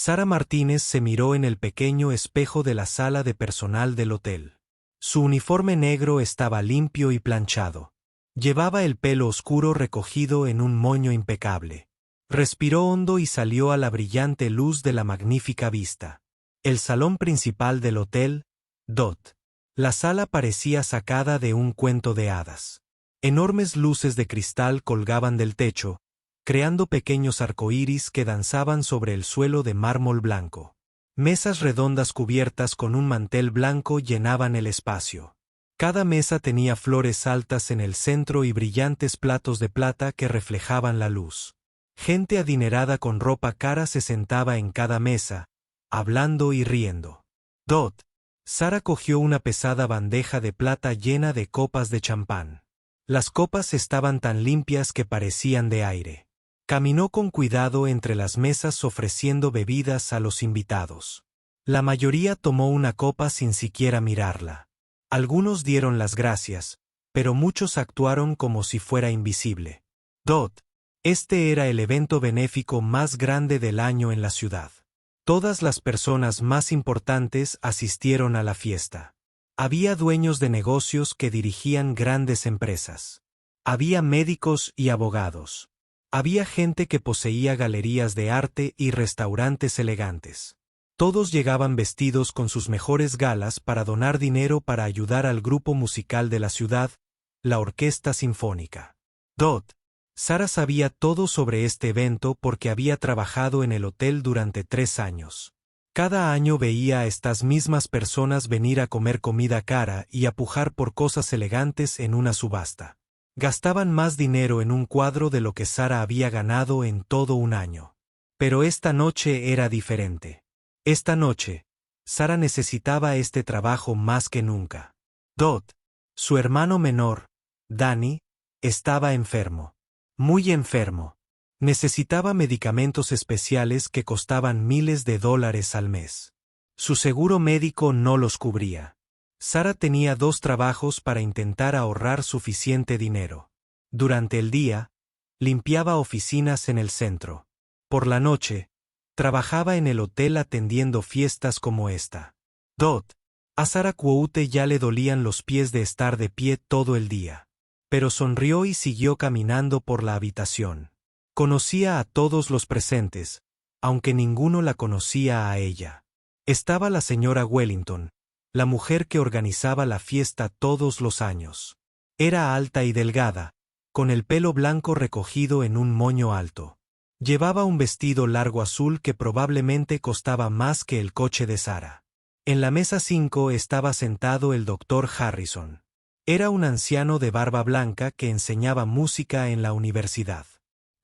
Sara Martínez se miró en el pequeño espejo de la sala de personal del hotel. Su uniforme negro estaba limpio y planchado. Llevaba el pelo oscuro recogido en un moño impecable. Respiró hondo y salió a la brillante luz de la magnífica vista. El salón principal del hotel, Dot. La sala parecía sacada de un cuento de hadas. Enormes luces de cristal colgaban del techo, creando pequeños arcoíris que danzaban sobre el suelo de mármol blanco. Mesas redondas cubiertas con un mantel blanco llenaban el espacio. Cada mesa tenía flores altas en el centro y brillantes platos de plata que reflejaban la luz. Gente adinerada con ropa cara se sentaba en cada mesa, hablando y riendo. Dot. Sara cogió una pesada bandeja de plata llena de copas de champán. Las copas estaban tan limpias que parecían de aire. Caminó con cuidado entre las mesas ofreciendo bebidas a los invitados. La mayoría tomó una copa sin siquiera mirarla. Algunos dieron las gracias, pero muchos actuaron como si fuera invisible. Dot. Este era el evento benéfico más grande del año en la ciudad. Todas las personas más importantes asistieron a la fiesta. Había dueños de negocios que dirigían grandes empresas. Había médicos y abogados. Había gente que poseía galerías de arte y restaurantes elegantes. Todos llegaban vestidos con sus mejores galas para donar dinero para ayudar al grupo musical de la ciudad, la Orquesta Sinfónica. Dot. Sara sabía todo sobre este evento porque había trabajado en el hotel durante 3 años. Cada año veía a estas mismas personas venir a comer comida cara y a pujar por cosas elegantes en una subasta. Gastaban más dinero en un cuadro de lo que Sara había ganado en todo un año. Pero esta noche era diferente. Esta noche, Sara necesitaba este trabajo más que nunca. Dot. Su hermano menor, Danny, estaba enfermo. Muy enfermo. Necesitaba medicamentos especiales que costaban miles de dólares al mes. Su seguro médico no los cubría. Sara tenía 2 trabajos para intentar ahorrar suficiente dinero. Durante el día, limpiaba oficinas en el centro. Por la noche, trabajaba en el hotel atendiendo fiestas como esta. Dot. A Sara Quote ya le dolían los pies de estar de pie todo el día. Pero sonrió y siguió caminando por la habitación. Conocía a todos los presentes, aunque ninguno la conocía a ella. Estaba la señora Wellington, la mujer que organizaba la fiesta todos los años. Era alta y delgada, con el pelo blanco recogido en un moño alto. Llevaba un vestido largo azul que probablemente costaba más que el coche de Sara. En la mesa 5 estaba sentado el Dr. Harrison. Era un anciano de barba blanca que enseñaba música en la universidad.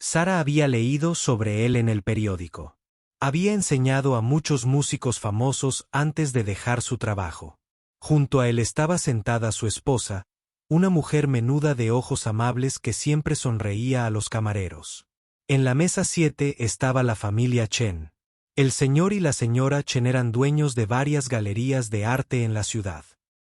Sara había leído sobre él en el periódico. Había enseñado a muchos músicos famosos antes de dejar su trabajo. Junto a él estaba sentada su esposa, una mujer menuda de ojos amables que siempre sonreía a los camareros. En la mesa 7 estaba la familia Chen. El señor y la señora Chen eran dueños de varias galerías de arte en la ciudad.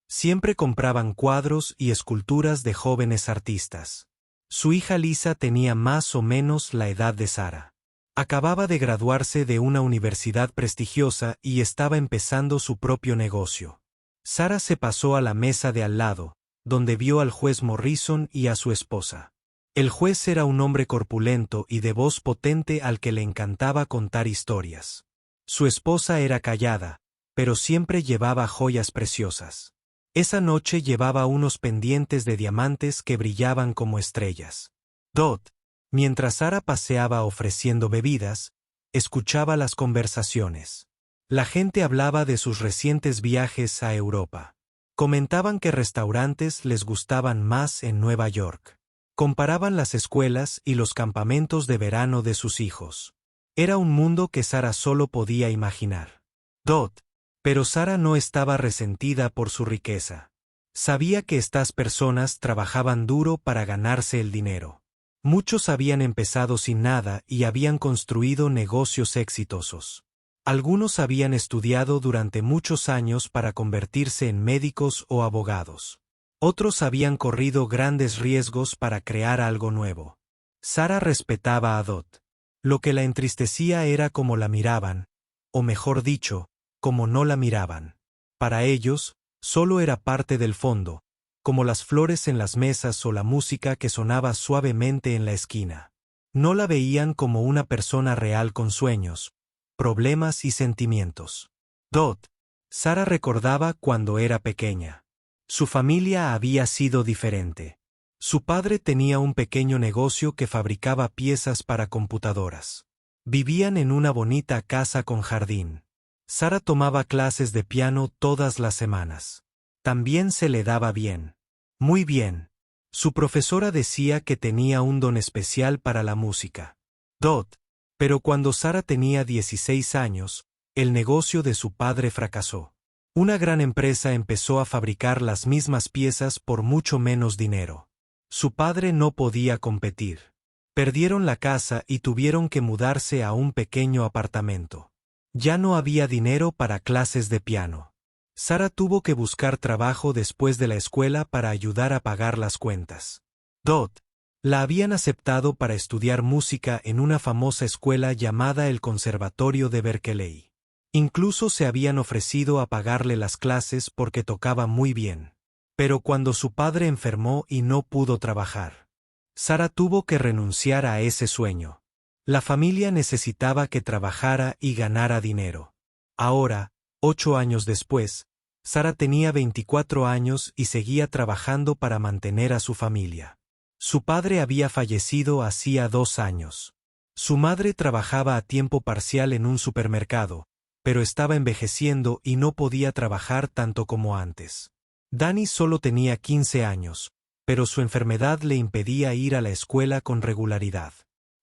Siempre compraban cuadros y esculturas de jóvenes artistas. Su hija Lisa tenía más o menos la edad de Sara. Acababa de graduarse de una universidad prestigiosa y estaba empezando su propio negocio. Sara se pasó a la mesa de al lado, donde vio al juez Morrison y a su esposa. El juez era un hombre corpulento y de voz potente al que le encantaba contar historias. Su esposa era callada, pero siempre llevaba joyas preciosas. Esa noche llevaba unos pendientes de diamantes que brillaban como estrellas. Dot. Mientras Sara paseaba ofreciendo bebidas, escuchaba las conversaciones. La gente hablaba de sus recientes viajes a Europa. Comentaban que restaurantes les gustaban más en Nueva York. Comparaban las escuelas y los campamentos de verano de sus hijos. Era un mundo que Sara solo podía imaginar. Dot. Pero Sara no estaba resentida por su riqueza. Sabía que estas personas trabajaban duro para ganarse el dinero. Muchos habían empezado sin nada y habían construido negocios exitosos. Algunos habían estudiado durante muchos años para convertirse en médicos o abogados. Otros habían corrido grandes riesgos para crear algo nuevo. Sara respetaba a Dot. Lo que la entristecía era cómo la miraban, o mejor dicho, como no la miraban. Para ellos, solo era parte del fondo, como las flores en las mesas o la música que sonaba suavemente en la esquina. No la veían como una persona real con sueños, problemas y sentimientos. Dot. Sara recordaba cuando era pequeña. Su familia había sido diferente. Su padre tenía un pequeño negocio que fabricaba piezas para computadoras. Vivían en una bonita casa con jardín. Sara tomaba clases de piano todas las semanas. También se le daba bien. Muy bien. Su profesora decía que tenía un don especial para la música. Dot. Pero cuando Sara tenía 16 años, el negocio de su padre fracasó. Una gran empresa empezó a fabricar las mismas piezas por mucho menos dinero. Su padre no podía competir. Perdieron la casa y tuvieron que mudarse a un pequeño apartamento. Ya no había dinero para clases de piano. Sara tuvo que buscar trabajo después de la escuela para ayudar a pagar las cuentas. Dot. La habían aceptado para estudiar música en una famosa escuela llamada el Conservatorio de Berkeley. Incluso se habían ofrecido a pagarle las clases porque tocaba muy bien. Pero cuando su padre enfermó y no pudo trabajar, Sara tuvo que renunciar a ese sueño. La familia necesitaba que trabajara y ganara dinero. Ahora, 8 años después, Sara tenía 24 años y seguía trabajando para mantener a su familia. Su padre había fallecido hacía 2 años. Su madre trabajaba a tiempo parcial en un supermercado, pero estaba envejeciendo y no podía trabajar tanto como antes. Danny solo tenía 15 años, pero su enfermedad le impedía ir a la escuela con regularidad.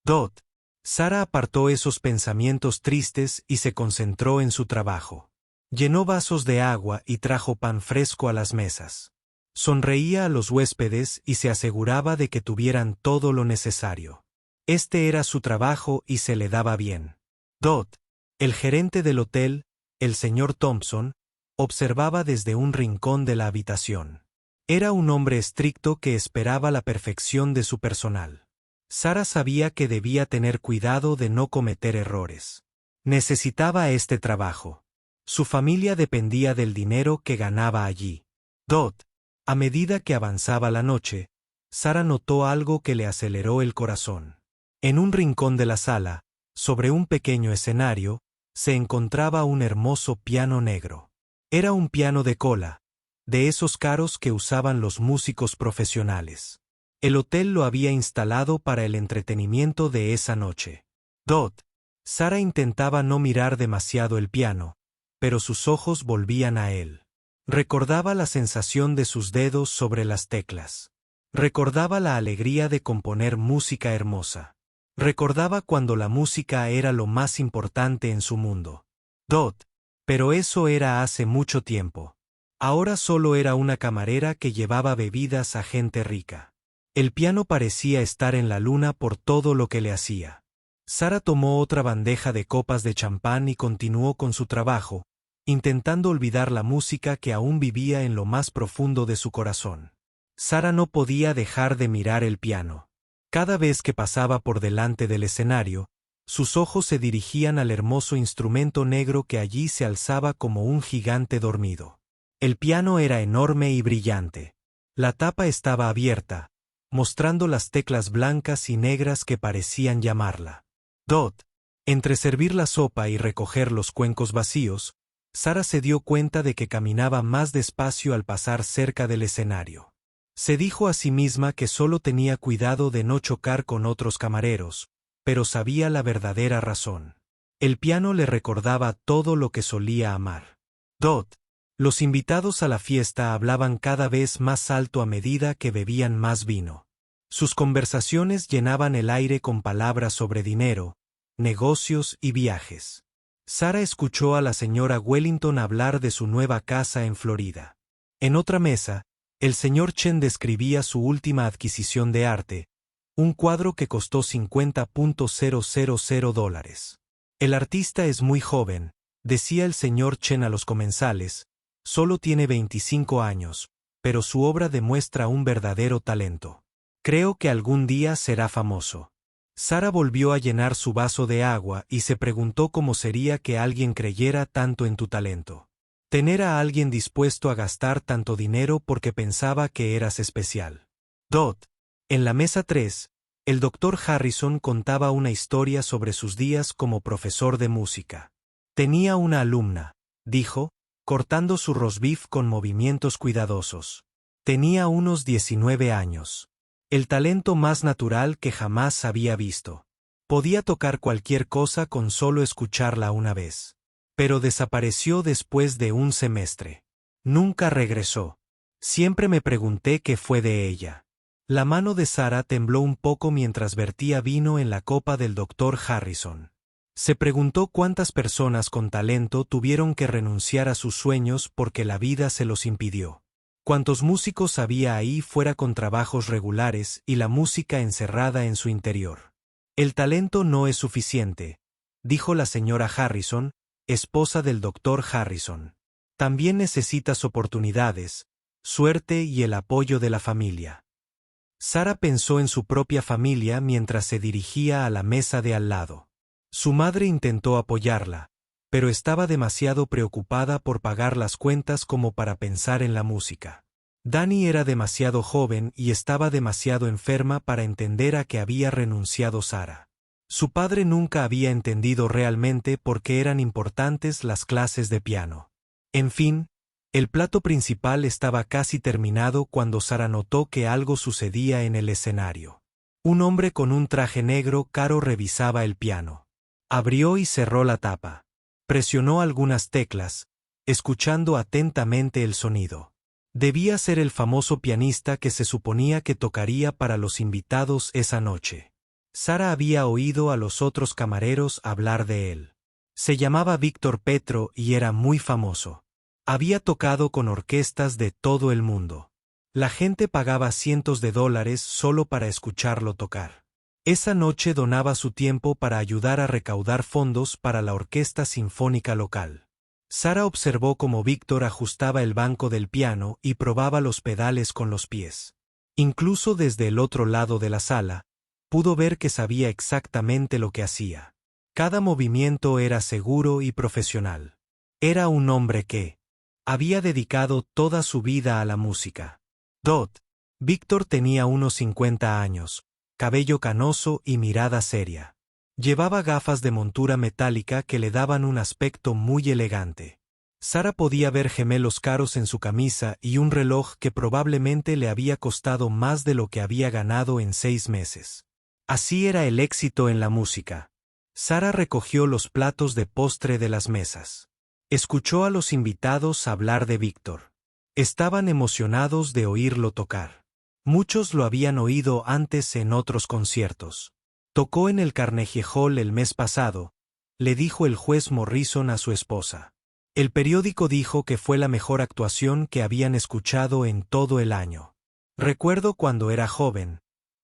Dot. Sara apartó esos pensamientos tristes y se concentró en su trabajo. Llenó vasos de agua y trajo pan fresco a las mesas. Sonreía a los huéspedes y se aseguraba de que tuvieran todo lo necesario. Este era su trabajo y se le daba bien. Dot. El gerente del hotel, el señor Thompson, observaba desde un rincón de la habitación. Era un hombre estricto que esperaba la perfección de su personal. Sara sabía que debía tener cuidado de no cometer errores. Necesitaba este trabajo. Su familia dependía del dinero que ganaba allí. Dot. A medida que avanzaba la noche, Sara notó algo que le aceleró el corazón. En un rincón de la sala, sobre un pequeño escenario, se encontraba un hermoso piano negro. Era un piano de cola, de esos caros que usaban los músicos profesionales. El hotel lo había instalado para el entretenimiento de esa noche. Dot. Sara intentaba no mirar demasiado el piano, pero sus ojos volvían a él. Recordaba la sensación de sus dedos sobre las teclas. Recordaba la alegría de componer música hermosa. Recordaba cuando la música era lo más importante en su mundo. Dot. Pero eso era hace mucho tiempo. Ahora solo era una camarera que llevaba bebidas a gente rica. El piano parecía estar en la luna por todo lo que le hacía. Sara tomó otra bandeja de copas de champán y continuó con su trabajo, intentando olvidar la música que aún vivía en lo más profundo de su corazón. Sara no podía dejar de mirar el piano. Cada vez que pasaba por delante del escenario, sus ojos se dirigían al hermoso instrumento negro que allí se alzaba como un gigante dormido. El piano era enorme y brillante. La tapa estaba abierta, mostrando las teclas blancas y negras que parecían llamarla. Dot. Entre servir la sopa y recoger los cuencos vacíos, Sara se dio cuenta de que caminaba más despacio al pasar cerca del escenario. Se dijo a sí misma que solo tenía cuidado de no chocar con otros camareros, pero sabía la verdadera razón. El piano le recordaba todo lo que solía amar. Dot. Los invitados a la fiesta hablaban cada vez más alto a medida que bebían más vino. Sus conversaciones llenaban el aire con palabras sobre dinero, negocios y viajes. Sara escuchó a la señora Wellington hablar de su nueva casa en Florida. En otra mesa, el señor Chen describía su última adquisición de arte, un cuadro que costó $50,000. El artista es muy joven, decía el señor Chen a los comensales, solo tiene 25 años, pero su obra demuestra un verdadero talento. Creo que algún día será famoso. Sara volvió a llenar su vaso de agua y se preguntó cómo sería que alguien creyera tanto en tu talento. Tener a alguien dispuesto a gastar tanto dinero porque pensaba que eras especial. Dot. En la mesa 3, el doctor Harrison contaba una historia sobre sus días como profesor de música. Tenía una alumna, dijo, cortando su roast beef con movimientos cuidadosos. Tenía unos 19 años. El talento más natural que jamás había visto. Podía tocar cualquier cosa con solo escucharla una vez. Pero desapareció después de un semestre. Nunca regresó. Siempre me pregunté qué fue de ella. La mano de Sara tembló un poco mientras vertía vino en la copa del doctor Harrison. Se preguntó cuántas personas con talento tuvieron que renunciar a sus sueños porque la vida se los impidió. Cuántos músicos había ahí fuera con trabajos regulares y la música encerrada en su interior. El talento no es suficiente, dijo la señora Harrison, esposa del doctor Harrison. También necesitas oportunidades, suerte y el apoyo de la familia. Sara pensó en su propia familia mientras se dirigía a la mesa de al lado. Su madre intentó apoyarla, pero estaba demasiado preocupada por pagar las cuentas como para pensar en la música. Dani era demasiado joven y estaba demasiado enferma para entender a qué había renunciado Sara. Su padre nunca había entendido realmente por qué eran importantes las clases de piano. En fin, el plato principal estaba casi terminado cuando Sara notó que algo sucedía en el escenario. Un hombre con un traje negro caro revisaba el piano. Abrió y cerró la tapa. Presionó algunas teclas, escuchando atentamente el sonido. Debía ser el famoso pianista que se suponía que tocaría para los invitados esa noche. Sara había oído a los otros camareros hablar de él. Se llamaba Víctor Petro y era muy famoso. Había tocado con orquestas de todo el mundo. La gente pagaba cientos de dólares solo para escucharlo tocar. Esa noche donaba su tiempo para ayudar a recaudar fondos para la orquesta sinfónica local. Sara observó cómo Víctor ajustaba el banco del piano y probaba los pedales con los pies. Incluso desde el otro lado de la sala, pudo ver que sabía exactamente lo que hacía. Cada movimiento era seguro y profesional. Era un hombre que había dedicado toda su vida a la música. Víctor tenía unos 50 años, cabello canoso y mirada seria. Llevaba gafas de montura metálica que le daban un aspecto muy elegante. Sara podía ver gemelos caros en su camisa y un reloj que probablemente le había costado más de lo que había ganado en 6 meses. Así era el éxito en la música. Sara recogió los platos de postre de las mesas. Escuchó a los invitados hablar de Víctor. Estaban emocionados de oírlo tocar. Muchos lo habían oído antes en otros conciertos. Tocó en el Carnegie Hall el mes pasado, le dijo el juez Morrison a su esposa. El periódico dijo que fue la mejor actuación que habían escuchado en todo el año. Recuerdo cuando era joven,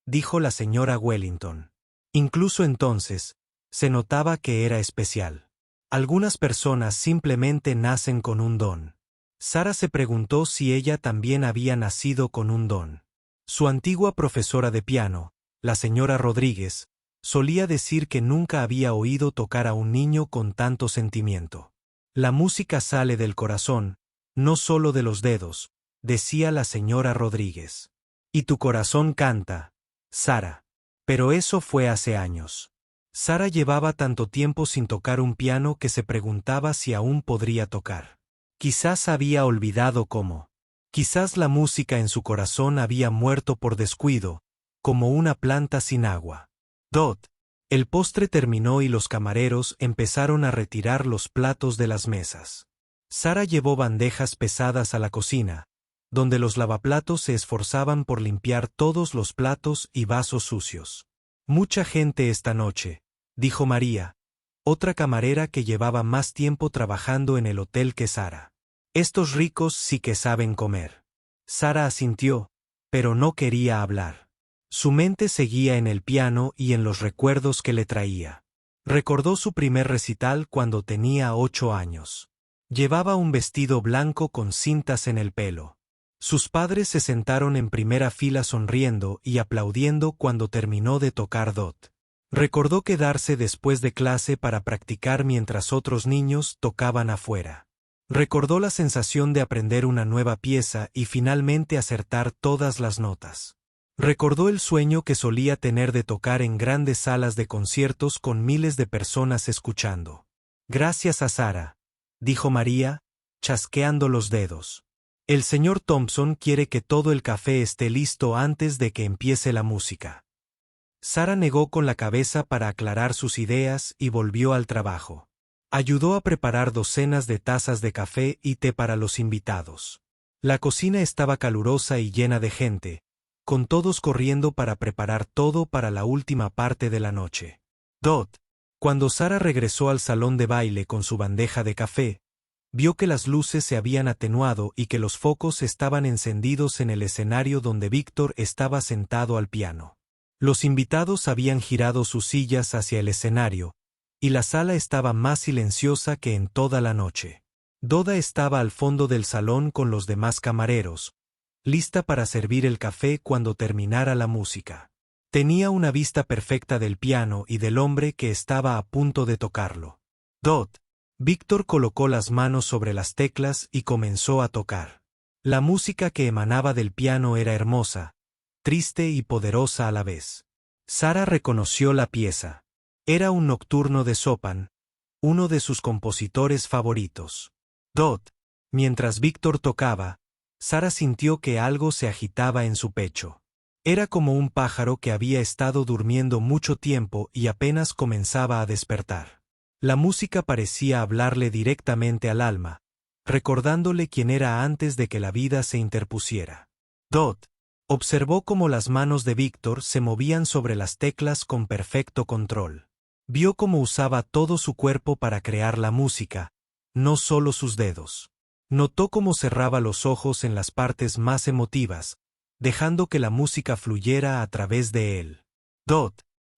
dijo la señora Wellington. Incluso entonces, se notaba que era especial. Algunas personas simplemente nacen con un don. Sara se preguntó si ella también había nacido con un don. Su antigua profesora de piano, la señora Rodríguez, solía decir que nunca había oído tocar a un niño con tanto sentimiento. La música sale del corazón, no solo de los dedos, decía la señora Rodríguez. Y tu corazón canta, Sara. Pero eso fue hace años. Sara llevaba tanto tiempo sin tocar un piano que se preguntaba si aún podría tocar. Quizás había olvidado cómo. Quizás la música en su corazón había muerto por descuido, como una planta sin agua. El postre terminó y los camareros empezaron a retirar los platos de las mesas. Sara llevó bandejas pesadas a la cocina, donde los lavaplatos se esforzaban por limpiar todos los platos y vasos sucios. Mucha gente esta noche, dijo María, otra camarera que llevaba más tiempo trabajando en el hotel que Sara. Estos ricos sí que saben comer. Sara asintió, pero no quería hablar. Su mente seguía en el piano y en los recuerdos que le traía. Recordó su primer recital cuando tenía 8 años. Llevaba un vestido blanco con cintas en el pelo. Sus padres se sentaron en primera fila sonriendo y aplaudiendo cuando terminó de tocar Dot. Recordó quedarse después de clase para practicar mientras otros niños tocaban afuera. Recordó la sensación de aprender una nueva pieza y finalmente acertar todas las notas. Recordó el sueño que solía tener de tocar en grandes salas de conciertos con miles de personas escuchando. Gracias a Sarah, dijo María, chasqueando los dedos. El señor Thompson quiere que todo el café esté listo antes de que empiece la música. Sarah negó con la cabeza para aclarar sus ideas y volvió al trabajo. Ayudó a preparar docenas de tazas de café y té para los invitados. La cocina estaba calurosa y llena de gente, con todos corriendo para preparar todo para la última parte de la noche. Cuando Sarah regresó al salón de baile con su bandeja de café, vio que las luces se habían atenuado y que los focos estaban encendidos en el escenario donde Víctor estaba sentado al piano. Los invitados habían girado sus sillas hacia el escenario, y la sala estaba más silenciosa que en toda la noche. Doda estaba al fondo del salón con los demás camareros, lista para servir el café cuando terminara la música. Tenía una vista perfecta del piano y del hombre que estaba a punto de tocarlo. Víctor colocó las manos sobre las teclas y comenzó a tocar. La música que emanaba del piano era hermosa, triste y poderosa a la vez. Sarah reconoció la pieza. Era un nocturno de Chopin, uno de sus compositores favoritos. Mientras Víctor tocaba, Sarah sintió que algo se agitaba en su pecho. Era como un pájaro que había estado durmiendo mucho tiempo y apenas comenzaba a despertar. La música parecía hablarle directamente al alma, recordándole quién era antes de que la vida se interpusiera. Observó cómo las manos de Víctor se movían sobre las teclas con perfecto control. Vio cómo usaba todo su cuerpo para crear la música, no solo sus dedos. Notó cómo cerraba los ojos en las partes más emotivas, dejando que la música fluyera a través de él.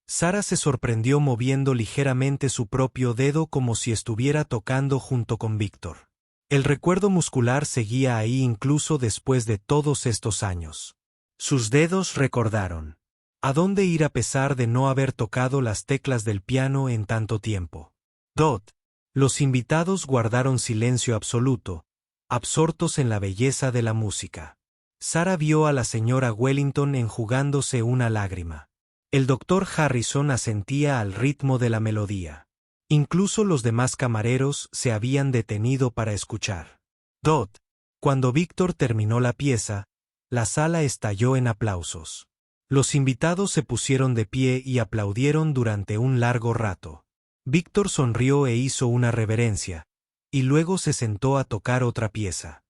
Sarah se sorprendió moviendo ligeramente su propio dedo como si estuviera tocando junto con Víctor. El recuerdo muscular seguía ahí incluso después de todos estos años. Sus dedos recordaron. ¿A dónde ir a pesar de no haber tocado las teclas del piano en tanto tiempo? Los invitados guardaron silencio absoluto, absortos en la belleza de la música. Sarah vio a la señora Wellington enjugándose una lágrima. El doctor Harrison asentía al ritmo de la melodía. Incluso los demás camareros se habían detenido para escuchar. Cuando Víctor terminó la pieza, la sala estalló en aplausos. Los invitados se pusieron de pie y aplaudieron durante un largo rato. Víctor sonrió e hizo una reverencia, y luego se sentó a tocar otra pieza.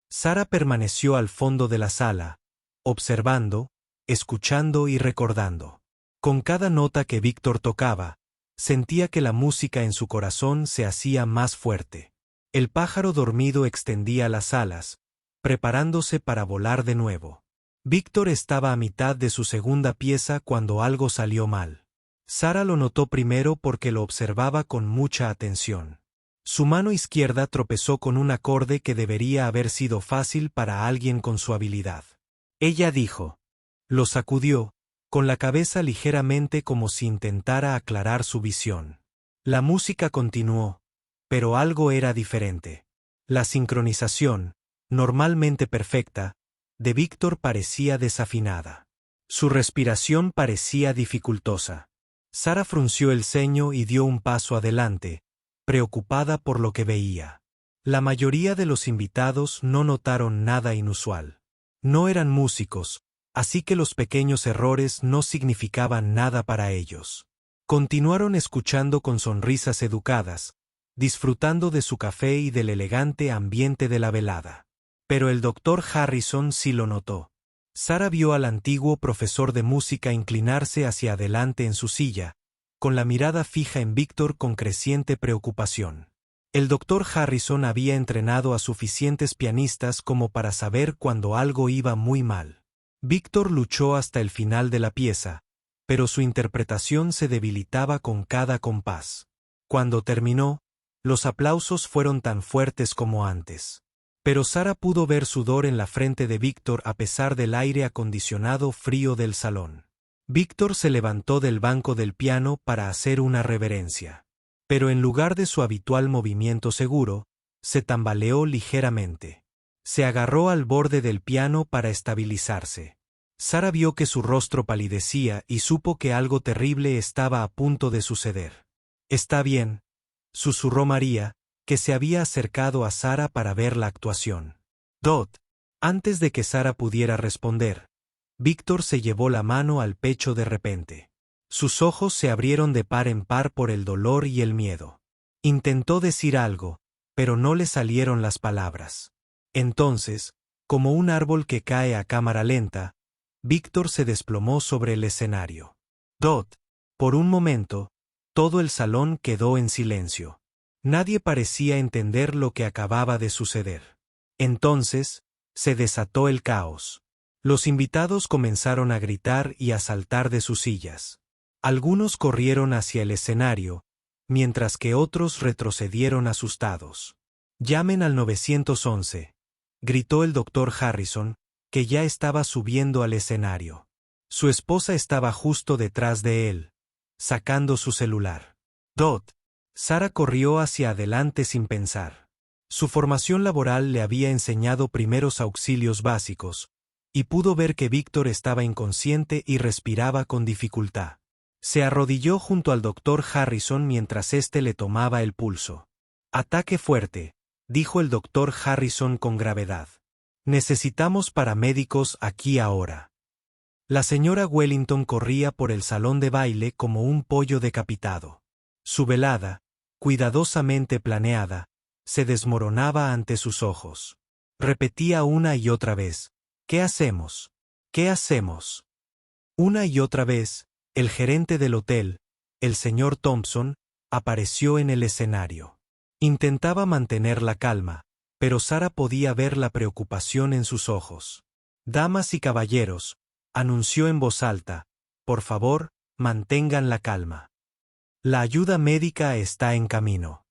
Sarah permaneció al fondo de la sala, observando, escuchando y recordando. Con cada nota que Víctor tocaba, sentía que la música en su corazón se hacía más fuerte. El pájaro dormido extendía las alas, preparándose para volar de nuevo. Víctor estaba a mitad de su segunda pieza cuando algo salió mal. Sarah lo notó primero porque lo observaba con mucha atención. Su mano izquierda tropezó con un acorde que debería haber sido fácil para alguien con su habilidad. Ella dijo. Lo sacudió, con la cabeza ligeramente como si intentara aclarar su visión. La música continuó, pero algo era diferente. La sincronización, normalmente perfecta, de Víctor parecía desafinada. Su respiración parecía dificultosa. Sarah frunció el ceño y dio un paso adelante, preocupada por lo que veía. La mayoría de los invitados no notaron nada inusual. No eran músicos, así que los pequeños errores no significaban nada para ellos. Continuaron escuchando con sonrisas educadas, disfrutando de su café y del elegante ambiente de la velada. Pero el doctor Harrison sí lo notó. Sarah vio al antiguo profesor de música inclinarse hacia adelante en su silla, con la mirada fija en Víctor con creciente preocupación. El doctor Harrison había entrenado a suficientes pianistas como para saber cuando algo iba muy mal. Víctor luchó hasta el final de la pieza, pero su interpretación se debilitaba con cada compás. Cuando terminó, los aplausos fueron tan fuertes como antes. Pero Sarah pudo ver sudor en la frente de Víctor a pesar del aire acondicionado frío del salón. Víctor se levantó del banco del piano para hacer una reverencia. Pero en lugar de su habitual movimiento seguro, se tambaleó ligeramente. Se agarró al borde del piano para estabilizarse. Sara vio que su rostro palidecía y supo que algo terrible estaba a punto de suceder. «Está bien», susurró María, que se había acercado a Sara para ver la actuación. «Dot». Antes de que Sara pudiera responder, Víctor se llevó la mano al pecho de repente. Sus ojos se abrieron de par en par por el dolor y el miedo. Intentó decir algo, pero no le salieron las palabras. Entonces, como un árbol que cae a cámara lenta, Víctor se desplomó sobre el escenario. «Dot». Por un momento, todo el salón quedó en silencio. Nadie parecía entender lo que acababa de suceder. Entonces, se desató el caos. Los invitados comenzaron a gritar y a saltar de sus sillas. Algunos corrieron hacia el escenario, mientras que otros retrocedieron asustados. «Llamen al 911», gritó el doctor Harrison, que ya estaba subiendo al escenario. Su esposa estaba justo detrás de él, sacando su celular. «Dot». Sara corrió hacia adelante sin pensar. Su formación laboral le había enseñado primeros auxilios básicos, y pudo ver que Víctor estaba inconsciente y respiraba con dificultad. Se arrodilló junto al doctor Harrison mientras éste le tomaba el pulso. «Ataque fuerte», dijo el doctor Harrison con gravedad. «Necesitamos paramédicos aquí ahora». La señora Wellington corría por el salón de baile como un pollo decapitado. Su velada, cuidadosamente planeada, se desmoronaba ante sus ojos. Repetía una y otra vez: «¿Qué hacemos? ¿Qué hacemos?». Una y otra vez, el gerente del hotel, el señor Thompson, apareció en el escenario. Intentaba mantener la calma, pero Sara podía ver la preocupación en sus ojos. «Damas y caballeros», anunció en voz alta, «por favor, mantengan la calma. La ayuda médica está en camino».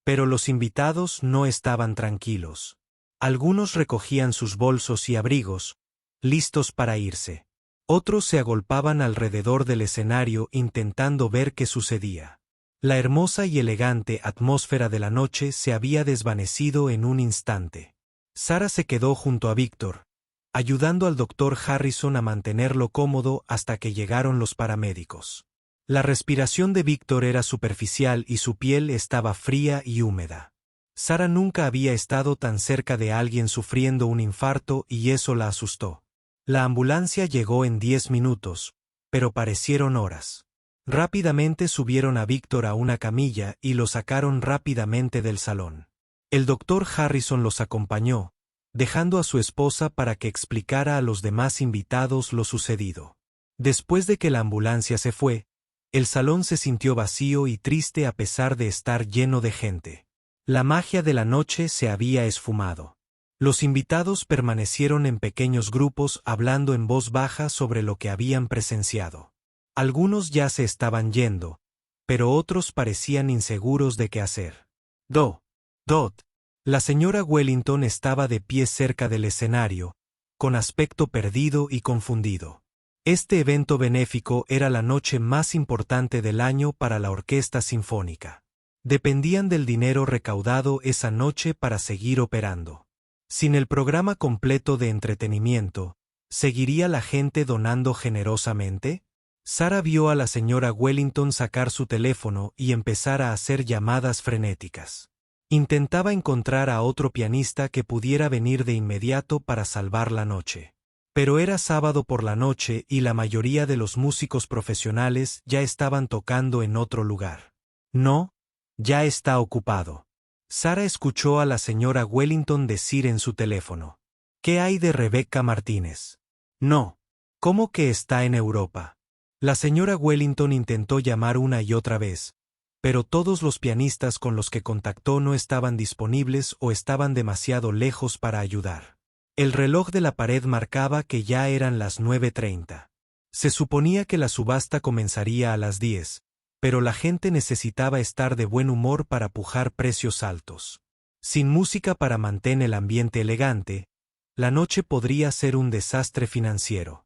Pero los invitados no estaban tranquilos. Algunos recogían sus bolsos y abrigos, listos para irse. Otros se agolpaban alrededor del escenario intentando ver qué sucedía. La hermosa y elegante atmósfera de la noche se había desvanecido en un instante. Sara se quedó junto a Víctor, ayudando al doctor Harrison a mantenerlo cómodo hasta que llegaron los paramédicos. La respiración de Víctor era superficial y su piel estaba fría y húmeda. Sara nunca había estado tan cerca de alguien sufriendo un infarto y eso la asustó. La ambulancia llegó en 10 minutos, pero parecieron horas. Rápidamente subieron a Víctor a una camilla y lo sacaron rápidamente del salón. El doctor Harrison los acompañó, dejando a su esposa para que explicara a los demás invitados lo sucedido. Después de que la ambulancia se fue, el salón se sintió vacío y triste a pesar de estar lleno de gente. La magia de la noche se había esfumado. Los invitados permanecieron en pequeños grupos hablando en voz baja sobre lo que habían presenciado. Algunos ya se estaban yendo, pero otros parecían inseguros de qué hacer. Dot. La señora Wellington estaba de pie cerca del escenario, con aspecto perdido y confundido. Este evento benéfico era la noche más importante del año para la orquesta sinfónica. Dependían del dinero recaudado esa noche para seguir operando. Sin el programa completo de entretenimiento, ¿seguiría la gente donando generosamente? Sara vio a la señora Wellington sacar su teléfono y empezar a hacer llamadas frenéticas. Intentaba encontrar a otro pianista que pudiera venir de inmediato para salvar la noche. Pero era sábado por la noche y la mayoría de los músicos profesionales ya estaban tocando en otro lugar. «No, ya está ocupado». Sara escuchó a la señora Wellington decir en su teléfono: «¿Qué hay de Rebecca Martínez?». «No». «¿Cómo que está en Europa?». La señora Wellington intentó llamar una y otra vez, pero todos los pianistas con los que contactó no estaban disponibles o estaban demasiado lejos para ayudar. El reloj de la pared marcaba que ya eran las 9:30. Se suponía que la subasta comenzaría a las 10, pero la gente necesitaba estar de buen humor para pujar precios altos. Sin música para mantener el ambiente elegante, la noche podría ser un desastre financiero.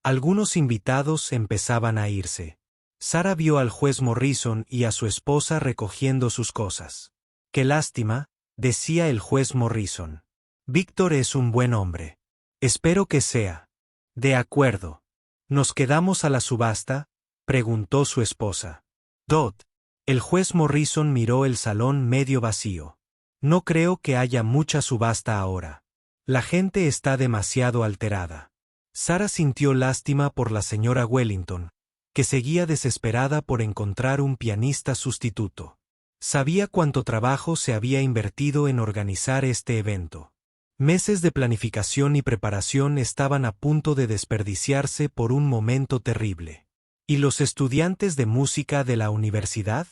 Algunos invitados empezaban a irse. Sara vio al juez Morrison y a su esposa recogiendo sus cosas. «Qué lástima», decía el juez Morrison. «Víctor es un buen hombre. Espero que sea». «De acuerdo. ¿Nos quedamos a la subasta?», preguntó su esposa. «Dot». El juez Morrison miró el salón medio vacío. «No creo que haya mucha subasta ahora. La gente está demasiado alterada». Sara sintió lástima por la señora Wellington, que seguía desesperada por encontrar un pianista sustituto. Sabía cuánto trabajo se había invertido en organizar este evento. Meses de planificación y preparación estaban a punto de desperdiciarse por un momento terrible. ¿Y los estudiantes de música de la universidad?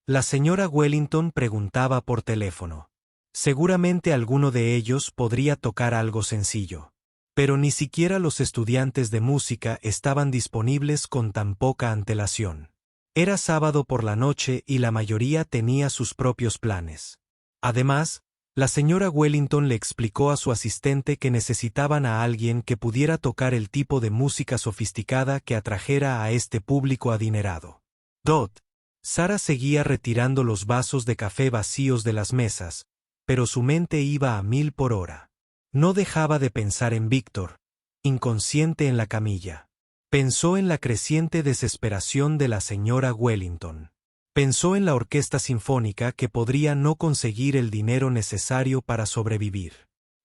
La señora Wellington preguntaba por teléfono. Seguramente alguno de ellos podría tocar algo sencillo. Pero ni siquiera los estudiantes de música estaban disponibles con tan poca antelación. Era sábado por la noche y la mayoría tenía sus propios planes. Además, la señora Wellington le explicó a su asistente que necesitaban a alguien que pudiera tocar el tipo de música sofisticada que atrajera a este público adinerado. Dot. Sara seguía retirando los vasos de café vacíos de las mesas, pero su mente iba a 1000 por hora. No dejaba de pensar en Víctor, inconsciente en la camilla. Pensó en la creciente desesperación de la señora Wellington. Pensó en la orquesta sinfónica que podría no conseguir el dinero necesario para sobrevivir.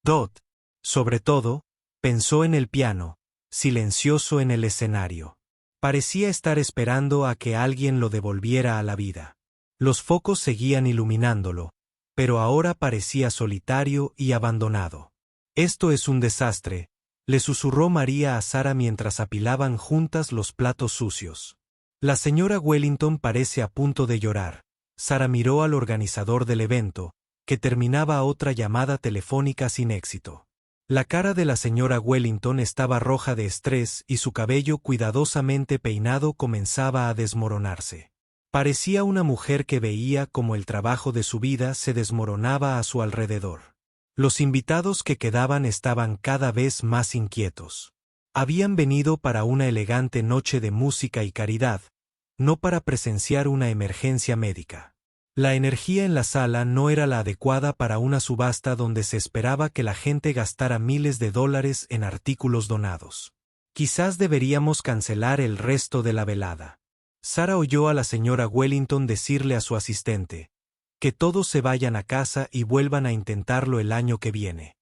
Dot. Sobre todo, pensó en el piano, silencioso en el escenario. Parecía estar esperando a que alguien lo devolviera a la vida. Los focos seguían iluminándolo, pero ahora parecía solitario y abandonado. «Esto es un desastre», le susurró María a Sara mientras apilaban juntas los platos sucios. «La señora Wellington parece a punto de llorar». Sara miró al organizador del evento, que terminaba otra llamada telefónica sin éxito. La cara de la señora Wellington estaba roja de estrés y su cabello cuidadosamente peinado comenzaba a desmoronarse. Parecía una mujer que veía cómo el trabajo de su vida se desmoronaba a su alrededor. Los invitados que quedaban estaban cada vez más inquietos. Habían venido para una elegante noche de música y caridad, no para presenciar una emergencia médica. La energía en la sala no era la adecuada para una subasta donde se esperaba que la gente gastara miles de dólares en artículos donados. «Quizás deberíamos cancelar el resto de la velada». Sara oyó a la señora Wellington decirle a su asistente, «Que todos se vayan a casa y vuelvan a intentarlo el año que viene».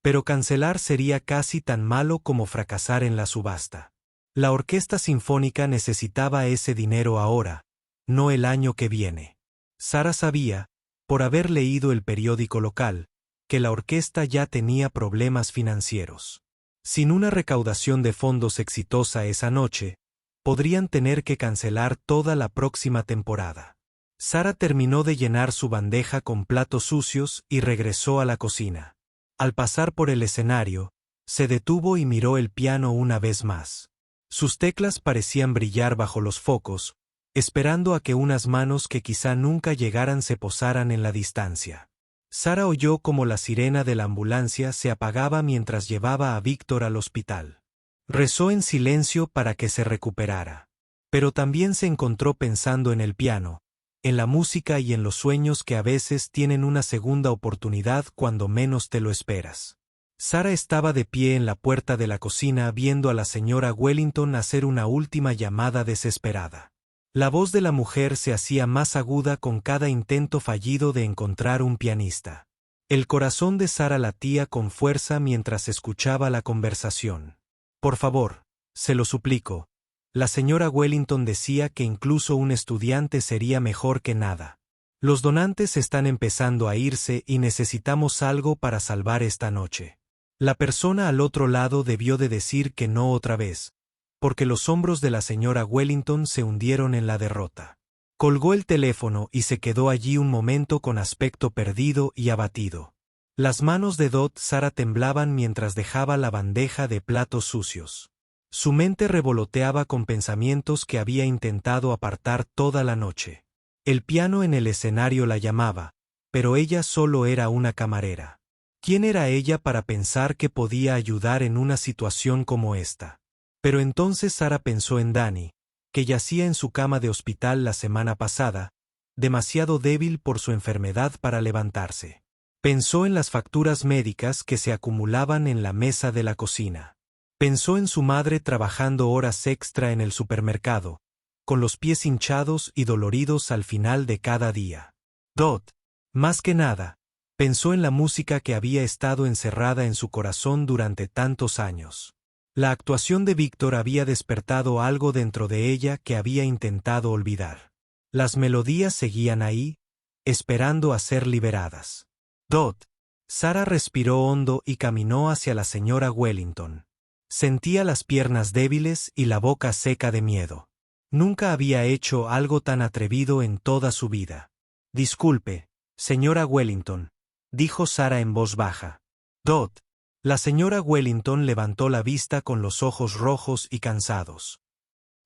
Pero cancelar sería casi tan malo como fracasar en la subasta. La orquesta sinfónica necesitaba ese dinero ahora, no el año que viene. Sara sabía, por haber leído el periódico local, que la orquesta ya tenía problemas financieros. Sin una recaudación de fondos exitosa esa noche, podrían tener que cancelar toda la próxima temporada. Sara terminó de llenar su bandeja con platos sucios y regresó a la cocina. Al pasar por el escenario, se detuvo y miró el piano una vez más. Sus teclas parecían brillar bajo los focos, esperando a que unas manos que quizá nunca llegaran se posaran en la distancia. Sara oyó como la sirena de la ambulancia se apagaba mientras llevaba a Víctor al hospital. Rezó en silencio para que se recuperara. Pero también se encontró pensando en el piano, en la música y en los sueños que a veces tienen una segunda oportunidad cuando menos te lo esperas. Sara estaba de pie en la puerta de la cocina viendo a la señora Wellington hacer una última llamada desesperada. La voz de la mujer se hacía más aguda con cada intento fallido de encontrar un pianista. El corazón de Sara latía con fuerza mientras escuchaba la conversación. «Por favor, se lo suplico». La señora Wellington decía que incluso un estudiante sería mejor que nada. «Los donantes están empezando a irse y necesitamos algo para salvar esta noche». La persona al otro lado debió de decir que no otra vez, porque los hombros de la señora Wellington se hundieron en la derrota. Colgó el teléfono y se quedó allí un momento con aspecto perdido y abatido. Las manos de Dot Sara temblaban mientras dejaba la bandeja de platos sucios. Su mente revoloteaba con pensamientos que había intentado apartar toda la noche. El piano en el escenario la llamaba, pero ella solo era una camarera. ¿Quién era ella para pensar que podía ayudar en una situación como esta? Pero entonces Sara pensó en Danny, que yacía en su cama de hospital la semana pasada, demasiado débil por su enfermedad para levantarse. Pensó en las facturas médicas que se acumulaban en la mesa de la cocina. Pensó en su madre trabajando horas extra en el supermercado, con los pies hinchados y doloridos al final de cada día. Dot, más que nada, pensó en la música que había estado encerrada en su corazón durante tantos años. La actuación de Víctor había despertado algo dentro de ella que había intentado olvidar. Las melodías seguían ahí, esperando a ser liberadas. Dot. Sara respiró hondo y caminó hacia la señora Wellington. Sentía las piernas débiles y la boca seca de miedo. Nunca había hecho algo tan atrevido en toda su vida. Disculpe, señora Wellington, dijo Sara en voz baja. Dot. La señora Wellington levantó la vista con los ojos rojos y cansados.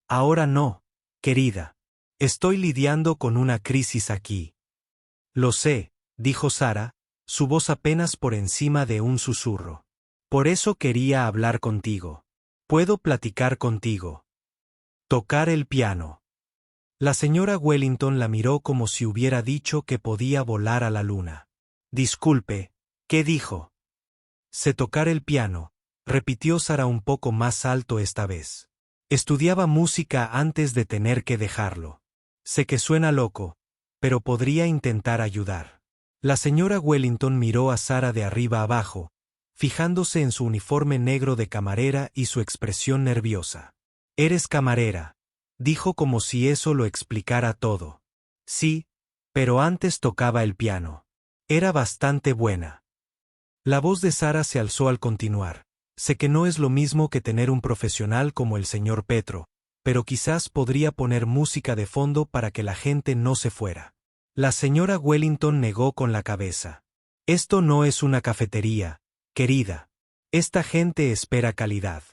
Ahora no, querida. Estoy lidiando con una crisis aquí. Lo sé, dijo Sara, su voz apenas por encima de un susurro. Por eso quería hablar contigo. ¿Puedo platicar contigo? Tocar el piano. La señora Wellington la miró como si hubiera dicho que podía volar a la luna. Disculpe, ¿qué dijo? Sé tocar el piano, repitió Sara un poco más alto esta vez. Estudiaba música antes de tener que dejarlo. Sé que suena loco, pero podría intentar ayudar. La señora Wellington miró a Sara de arriba abajo, fijándose en su uniforme negro de camarera y su expresión nerviosa. «Eres camarera», dijo como si eso lo explicara todo. «Sí, pero antes tocaba el piano. Era bastante buena». La voz de Sara se alzó al continuar. «Sé que no es lo mismo que tener un profesional como el señor Petro, pero quizás podría poner música de fondo para que la gente no se fuera». La señora Wellington negó con la cabeza. «Esto no es una cafetería, querida. Esta gente espera calidad.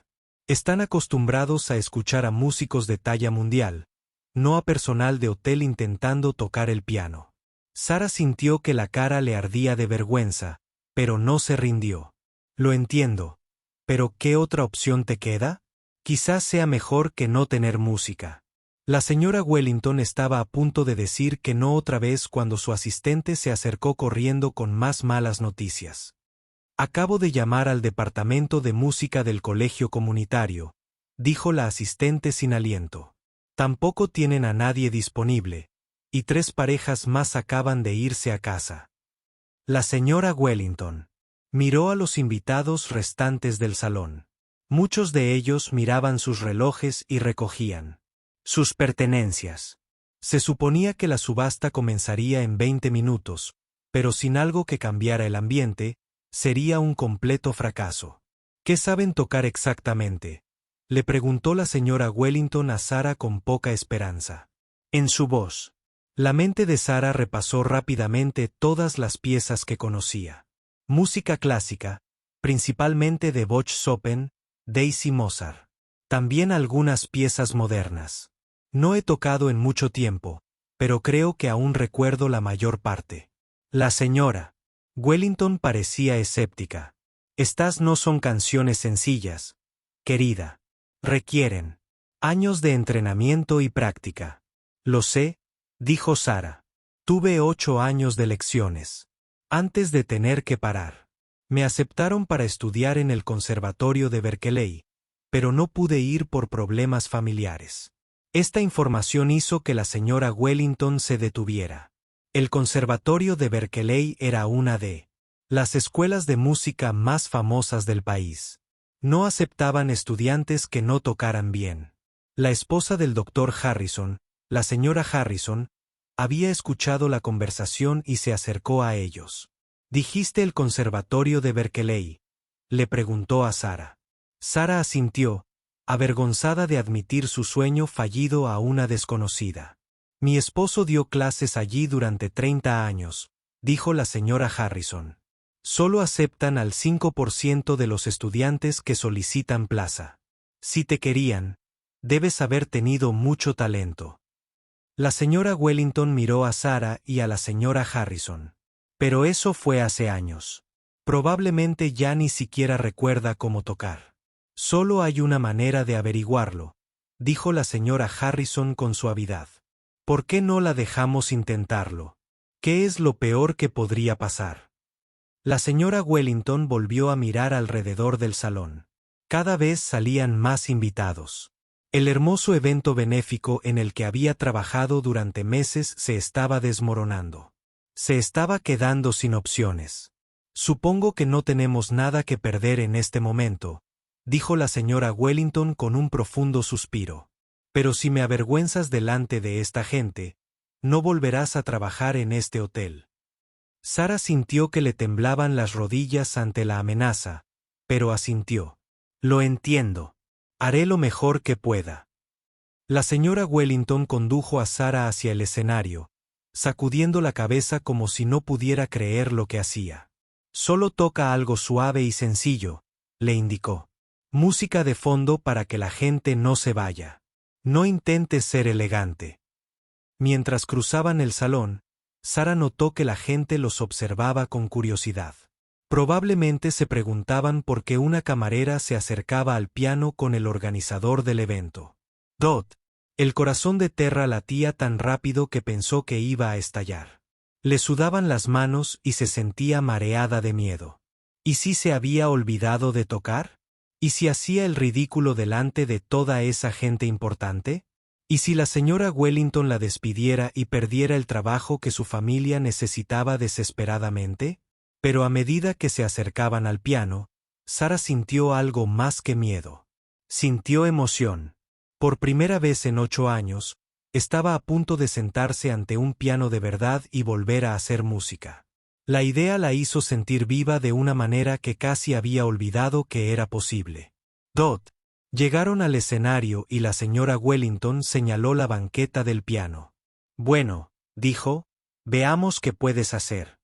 Están acostumbrados a escuchar a músicos de talla mundial, no a personal de hotel intentando tocar el piano». Sara sintió que la cara le ardía de vergüenza, pero no se rindió. «Lo entiendo. ¿Pero qué otra opción te queda? Quizás sea mejor que no tener música». La señora Wellington estaba a punto de decir que no otra vez cuando su asistente se acercó corriendo con más malas noticias. «Acabo de llamar al departamento de música del colegio comunitario», dijo la asistente sin aliento. «Tampoco tienen a nadie disponible, y 3 parejas más acaban de irse a casa». La señora Wellington miró a los invitados restantes del salón. Muchos de ellos miraban sus relojes y recogían sus pertenencias. Se suponía que la subasta comenzaría en 20 minutos, pero sin algo que cambiara el ambiente, sería un completo fracaso. «¿Qué saben tocar exactamente?», le preguntó la señora Wellington a Sara con poca esperanza. En su voz, la mente de Sara repasó rápidamente todas las piezas que conocía. Música clásica, principalmente de Bach, Chopin, Daisy, Mozart. También algunas piezas modernas. No he tocado en mucho tiempo, pero creo que aún recuerdo la mayor parte. La señora Wellington parecía escéptica. «Estas no son canciones sencillas, querida. Requieren años de entrenamiento y práctica». «Lo sé», dijo Sara. «Tuve 8 años de lecciones. Antes de tener que parar. Me aceptaron para estudiar en el Conservatorio de Berkeley, pero no pude ir por problemas familiares». Esta información hizo que la señora Wellington se detuviera. El Conservatorio de Berkeley era una de las escuelas de música más famosas del país. No aceptaban estudiantes que no tocaran bien. La esposa del doctor Harrison, la señora Harrison, había escuchado la conversación y se acercó a ellos. «¿Dijiste el Conservatorio de Berkeley?», le preguntó a Sara. Sara asintió, avergonzada de admitir su sueño fallido a una desconocida. «Mi esposo dio clases allí durante 30 años», dijo la señora Harrison. «Solo aceptan al 5% de los estudiantes que solicitan plaza. Si te querían, debes haber tenido mucho talento». La señora Wellington miró a Sara y a la señora Harrison. Pero eso fue hace años. Probablemente ya ni siquiera recuerda cómo tocar. Solo hay una manera de averiguarlo, dijo la señora Harrison con suavidad. ¿Por qué no la dejamos intentarlo? ¿Qué es lo peor que podría pasar? La señora Wellington volvió a mirar alrededor del salón. Cada vez salían más invitados. El hermoso evento benéfico en el que había trabajado durante meses se estaba desmoronando. Se estaba quedando sin opciones. Supongo que no tenemos nada que perder en este momento, dijo la señora Wellington con un profundo suspiro. Pero si me avergüenzas delante de esta gente, no volverás a trabajar en este hotel. Sara sintió que le temblaban las rodillas ante la amenaza, pero asintió. Lo entiendo. Haré lo mejor que pueda. La señora Wellington condujo a Sara hacia el escenario, sacudiendo la cabeza como si no pudiera creer lo que hacía. Solo toca algo suave y sencillo, le indicó. Música de fondo para que la gente no se vaya. No intentes ser elegante. Mientras cruzaban el salón, Sara notó que la gente los observaba con curiosidad. Probablemente se preguntaban por qué una camarera se acercaba al piano con el organizador del evento. Dot. El corazón de Terra latía tan rápido que pensó que iba a estallar. Le sudaban las manos y se sentía mareada de miedo. ¿Y si se había olvidado de tocar? ¿Y si hacía el ridículo delante de toda esa gente importante? ¿Y si la señora Wellington la despidiera y perdiera el trabajo que su familia necesitaba desesperadamente? Pero a medida que se acercaban al piano, Sara sintió algo más que miedo. Sintió emoción. Por primera vez en 8 años, estaba a punto de sentarse ante un piano de verdad y volver a hacer música. La idea la hizo sentir viva de una manera que casi había olvidado que era posible. Dot. Llegaron al escenario y la señora Wellington señaló la banqueta del piano. Bueno, dijo, veamos qué puedes hacer.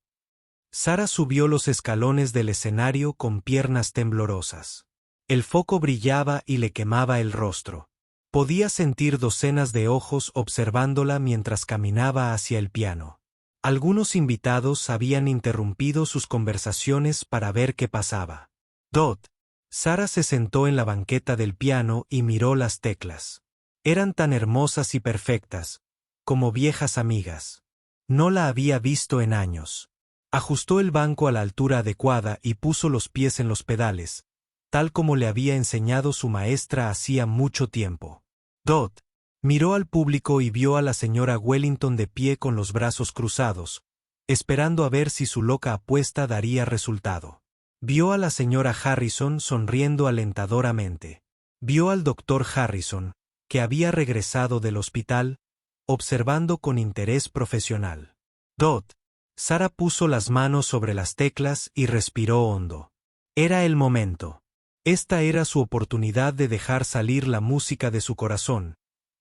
Sara subió los escalones del escenario con piernas temblorosas. El foco brillaba y le quemaba el rostro. Podía sentir docenas de ojos observándola mientras caminaba hacia el piano. Algunos invitados habían interrumpido sus conversaciones para ver qué pasaba. Dot. Sara se sentó en la banqueta del piano y miró las teclas. Eran tan hermosas y perfectas, como viejas amigas. No la había visto en años. Ajustó el banco a la altura adecuada y puso los pies en los pedales, tal como le había enseñado su maestra hacía mucho tiempo. Dot. Miró al público y vio a la señora Wellington de pie con los brazos cruzados, esperando a ver si su loca apuesta daría resultado. Vio a la señora Harrison sonriendo alentadoramente. Vio al doctor Harrison, que había regresado del hospital, observando con interés profesional. Dot. Sara puso las manos sobre las teclas y respiró hondo. Era el momento. Esta era su oportunidad de dejar salir la música de su corazón,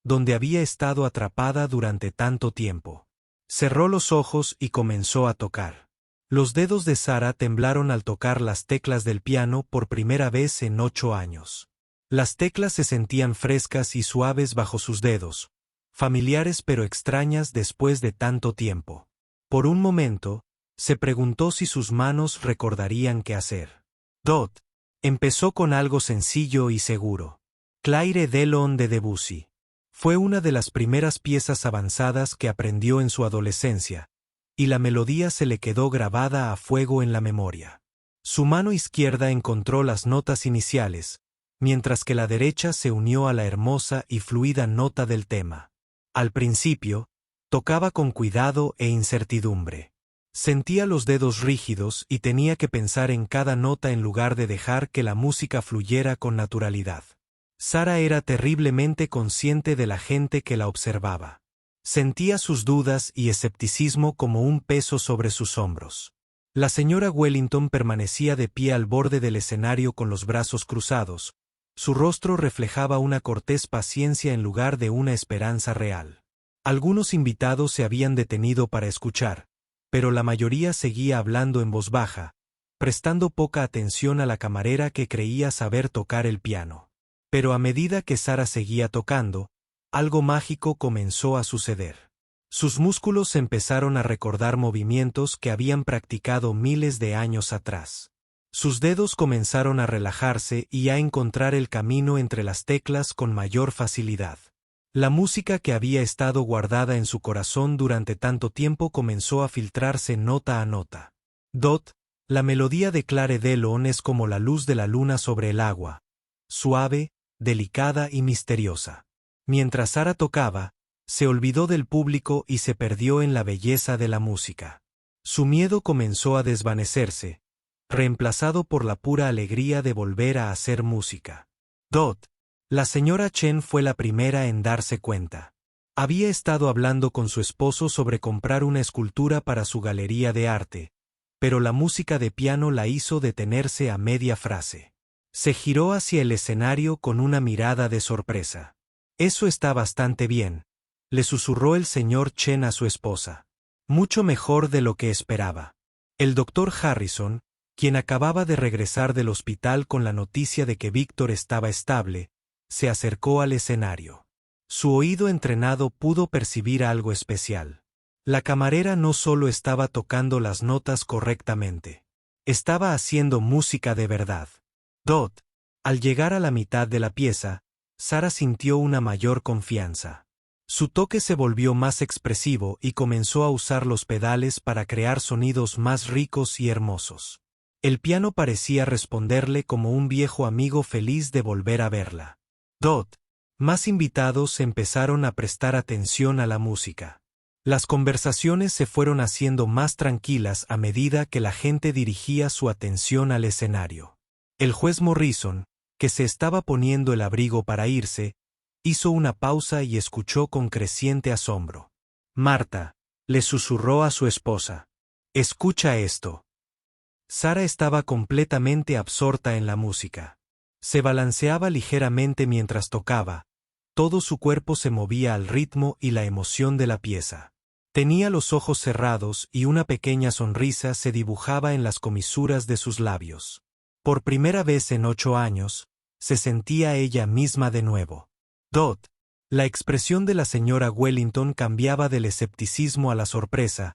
donde había estado atrapada durante tanto tiempo. Cerró los ojos y comenzó a tocar. Los dedos de Sara temblaron al tocar las teclas del piano por primera vez en 8 años. Las teclas se sentían frescas y suaves bajo sus dedos, familiares pero extrañas después de tanto tiempo. Por un momento, se preguntó si sus manos recordarían qué hacer. Dot. Empezó con algo sencillo y seguro. Claire de Lune de Debussy. Fue una de las primeras piezas avanzadas que aprendió en su adolescencia, y la melodía se le quedó grabada a fuego en la memoria. Su mano izquierda encontró las notas iniciales, mientras que la derecha se unió a la hermosa y fluida nota del tema. Al principio, tocaba con cuidado e incertidumbre. Sentía los dedos rígidos y tenía que pensar en cada nota en lugar de dejar que la música fluyera con naturalidad. Sara era terriblemente consciente de la gente que la observaba. Sentía sus dudas y escepticismo como un peso sobre sus hombros. La señora Wellington permanecía de pie al borde del escenario con los brazos cruzados. Su rostro reflejaba una cortés paciencia en lugar de una esperanza real. Algunos invitados se habían detenido para escuchar, pero la mayoría seguía hablando en voz baja, prestando poca atención a la camarera que creía saber tocar el piano. Pero a medida que Sara seguía tocando, algo mágico comenzó a suceder. Sus músculos empezaron a recordar movimientos que habían practicado miles de años atrás. Sus dedos comenzaron a relajarse y a encontrar el camino entre las teclas con mayor facilidad. La música que había estado guardada en su corazón durante tanto tiempo comenzó a filtrarse nota a nota. Dot, la melodía de Clare Delon es como la luz de la luna sobre el agua, suave, delicada y misteriosa. Mientras Sara tocaba, se olvidó del público y se perdió en la belleza de la música. Su miedo comenzó a desvanecerse, reemplazado por la pura alegría de volver a hacer música. Dot, la señora Chen fue la primera en darse cuenta. Había estado hablando con su esposo sobre comprar una escultura para su galería de arte, pero la música de piano la hizo detenerse a media frase. Se giró hacia el escenario con una mirada de sorpresa. Eso está bastante bien, le susurró el señor Chen a su esposa. Mucho mejor de lo que esperaba. El doctor Harrison, quien acababa de regresar del hospital con la noticia de que Víctor estaba estable, se acercó al escenario. Su oído entrenado pudo percibir algo especial. La camarera no solo estaba tocando las notas correctamente, estaba haciendo música de verdad. Dot, al llegar a la mitad de la pieza, Sara sintió una mayor confianza. Su toque se volvió más expresivo y comenzó a usar los pedales para crear sonidos más ricos y hermosos. El piano parecía responderle como un viejo amigo feliz de volver a verla. Dot, más invitados empezaron a prestar atención a la música. Las conversaciones se fueron haciendo más tranquilas a medida que la gente dirigía su atención al escenario. El juez Morrison, que se estaba poniendo el abrigo para irse, hizo una pausa y escuchó con creciente asombro. Marta, le susurró a su esposa. Escucha esto. Sara estaba completamente absorta en la música. Se balanceaba ligeramente mientras tocaba. Todo su cuerpo se movía al ritmo y la emoción de la pieza. Tenía los ojos cerrados y una pequeña sonrisa se dibujaba en las comisuras de sus labios. Por primera vez en 8 años, se sentía ella misma de nuevo. Dot, la expresión de la señora Wellington cambiaba del escepticismo a la sorpresa,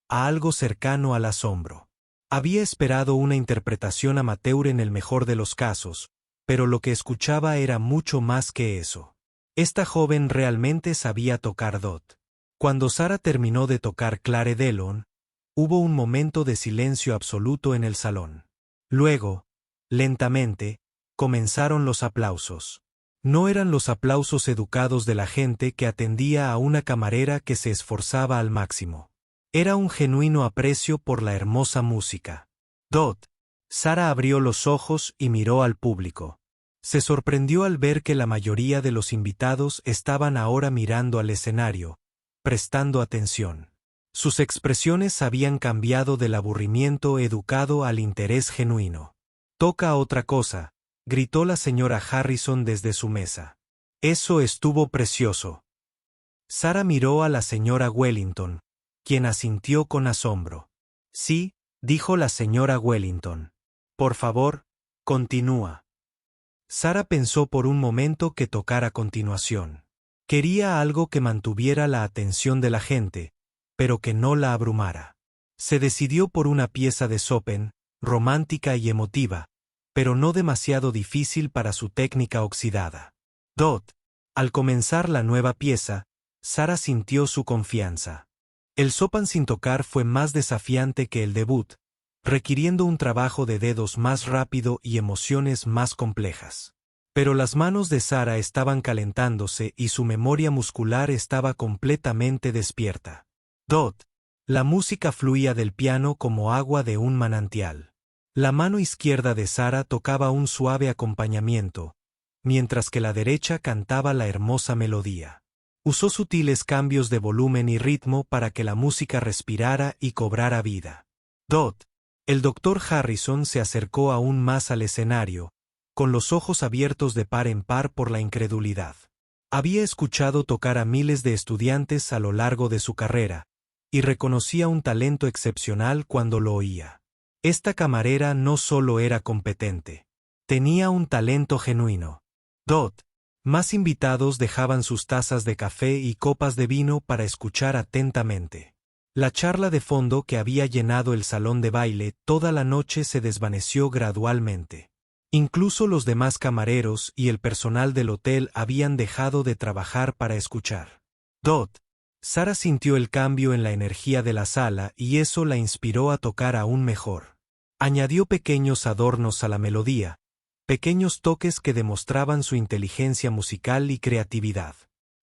a algo cercano al asombro. Había esperado una interpretación amateur en el mejor de los casos, pero lo que escuchaba era mucho más que eso. Esta joven realmente sabía tocar Dot. Cuando Sara terminó de tocar Clare Delon, hubo un momento de silencio absoluto en el salón. Luego, lentamente, comenzaron los aplausos. No eran los aplausos educados de la gente que atendía a una camarera que se esforzaba al máximo. Era un genuino aprecio por la hermosa música. Dot. Sara abrió los ojos y miró al público. Se sorprendió al ver que la mayoría de los invitados estaban ahora mirando al escenario, prestando atención. Sus expresiones habían cambiado del aburrimiento educado al interés genuino. «Toca otra cosa», gritó la señora Harrison desde su mesa. «Eso estuvo precioso». Sara miró a la señora Wellington, quien asintió con asombro. «Sí», dijo la señora Wellington. «Por favor, continúa». Sara pensó por un momento qué tocar a continuación. Quería algo que mantuviera la atención de la gente, pero que no la abrumara. Se decidió por una pieza de Chopin, romántica y emotiva, pero no demasiado difícil para su técnica oxidada. Dot. Al comenzar la nueva pieza, Sara sintió su confianza. El Chopin sin tocar fue más desafiante que el debut, requiriendo un trabajo de dedos más rápido y emociones más complejas. Pero las manos de Sara estaban calentándose y su memoria muscular estaba completamente despierta. Dot. La música fluía del piano como agua de un manantial. La mano izquierda de Sara tocaba un suave acompañamiento, mientras que la derecha cantaba la hermosa melodía. Usó sutiles cambios de volumen y ritmo para que la música respirara y cobrara vida. Dot. El doctor Harrison se acercó aún más al escenario, con los ojos abiertos de par en par por la incredulidad. Había escuchado tocar a miles de estudiantes a lo largo de su carrera, y reconocía un talento excepcional cuando lo oía. Esta camarera no solo era competente, tenía un talento genuino. Dot. Más invitados dejaban sus tazas de café y copas de vino para escuchar atentamente. La charla de fondo que había llenado el salón de baile toda la noche se desvaneció gradualmente. Incluso los demás camareros y el personal del hotel habían dejado de trabajar para escuchar. Sara sintió el cambio en la energía de la sala y eso la inspiró a tocar aún mejor. Añadió pequeños adornos a la melodía, pequeños toques que demostraban su inteligencia musical y creatividad.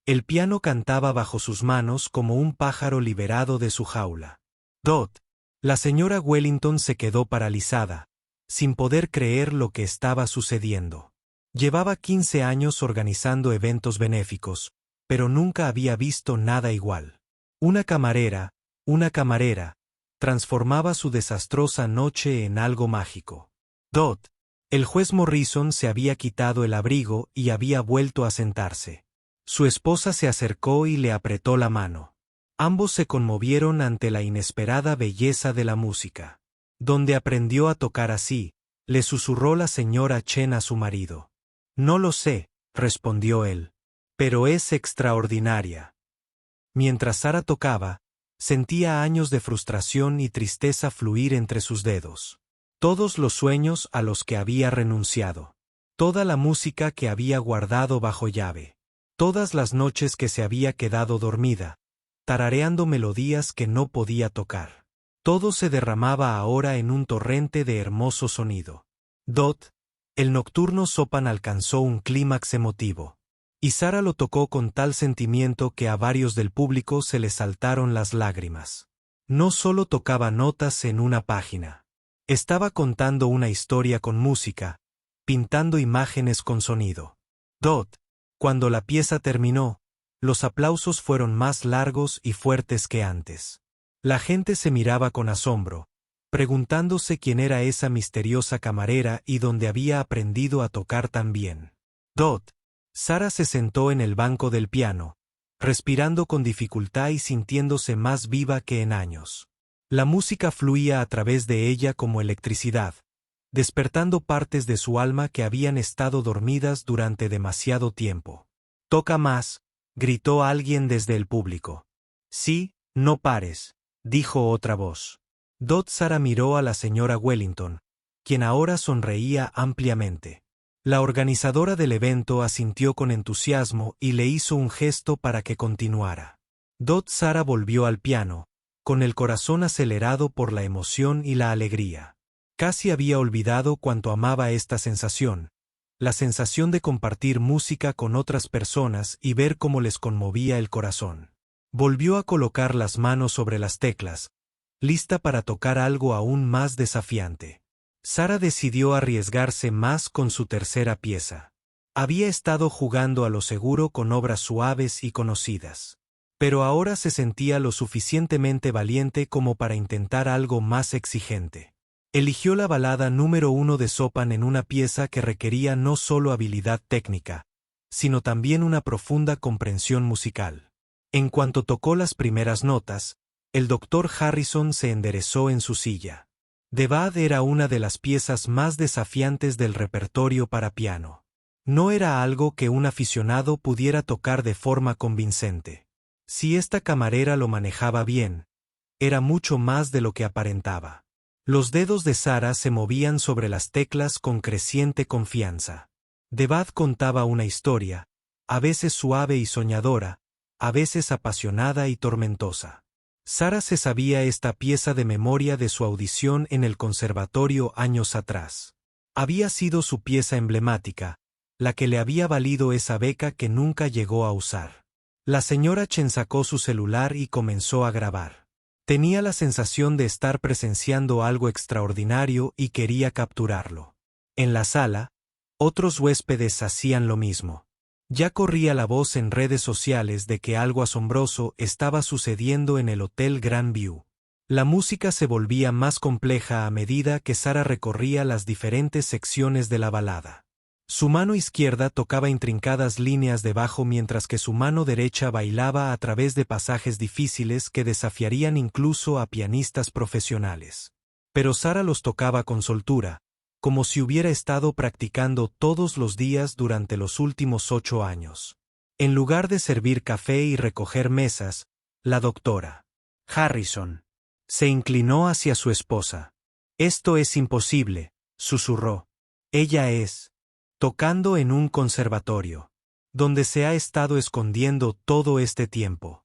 El piano cantaba bajo sus manos como un pájaro liberado de su jaula. La señora Wellington se quedó paralizada, sin poder creer lo que estaba sucediendo. Llevaba 15 años organizando eventos benéficos, pero nunca había visto nada igual. Una camarera, transformaba su desastrosa noche en algo mágico. El juez Morrison se había quitado el abrigo y había vuelto a sentarse. Su esposa se acercó y le apretó la mano. Ambos se conmovieron ante la inesperada belleza de la música. ¿Dónde aprendió a tocar así?, le susurró la señora Chen a su marido. No lo sé, respondió él. Pero es extraordinaria. Mientras Sara tocaba, sentía años de frustración y tristeza fluir entre sus dedos. Todos los sueños a los que había renunciado. Toda la música que había guardado bajo llave. Todas las noches que se había quedado dormida, tarareando melodías que no podía tocar. Todo se derramaba ahora en un torrente de hermoso sonido. El nocturno Chopin alcanzó un clímax emotivo. Y Sara lo tocó con tal sentimiento que a varios del público se les saltaron las lágrimas. No solo tocaba notas en una página. Estaba contando una historia con música, pintando imágenes con sonido. Cuando la pieza terminó, los aplausos fueron más largos y fuertes que antes. La gente se miraba con asombro, preguntándose quién era esa misteriosa camarera y dónde había aprendido a tocar tan bien. Sara se sentó en el banco del piano, respirando con dificultad y sintiéndose más viva que en años. La música fluía a través de ella como electricidad, despertando partes de su alma que habían estado dormidas durante demasiado tiempo. «Toca más», gritó alguien desde el público. «Sí, no pares», dijo otra voz. Sara miró a la señora Wellington, quien ahora sonreía ampliamente. La organizadora del evento asintió con entusiasmo y le hizo un gesto para que continuara. Sara volvió al piano, con el corazón acelerado por la emoción y la alegría. Casi había olvidado cuánto amaba esta sensación, la sensación de compartir música con otras personas y ver cómo les conmovía el corazón. Volvió a colocar las manos sobre las teclas, lista para tocar algo aún más desafiante. Sara decidió arriesgarse más con su tercera pieza. Había estado jugando a lo seguro con obras suaves y conocidas. Pero ahora se sentía lo suficientemente valiente como para intentar algo más exigente. Eligió la balada número 1 de Chopin en una pieza que requería no solo habilidad técnica, sino también una profunda comprensión musical. En cuanto tocó las primeras notas, el Dr. Harrison se enderezó en su silla. The Bad era una de las piezas más desafiantes del repertorio para piano. No era algo que un aficionado pudiera tocar de forma convincente. Si esta camarera lo manejaba bien, era mucho más de lo que aparentaba. Los dedos de Sara se movían sobre las teclas con creciente confianza. The Bad contaba una historia, a veces suave y soñadora, a veces apasionada y tormentosa. Sara se sabía esta pieza de memoria de su audición en el conservatorio años atrás. Había sido su pieza emblemática, la que le había valido esa beca que nunca llegó a usar. La señora Chen sacó su celular y comenzó a grabar. Tenía la sensación de estar presenciando algo extraordinario y quería capturarlo. En la sala, otros huéspedes hacían lo mismo. Ya corría la voz en redes sociales de que algo asombroso estaba sucediendo en el Hotel Grand View. La música se volvía más compleja a medida que Sara recorría las diferentes secciones de la balada. Su mano izquierda tocaba intrincadas líneas de bajo mientras que su mano derecha bailaba a través de pasajes difíciles que desafiarían incluso a pianistas profesionales. Pero Sara los tocaba con soltura, como si hubiera estado practicando todos los días durante los últimos 8 años. En lugar de servir café y recoger mesas, la doctora Harrison. Se inclinó hacia su esposa. Esto es imposible, susurró. Ella es. Tocando en un conservatorio. Donde se ha estado escondiendo todo este tiempo.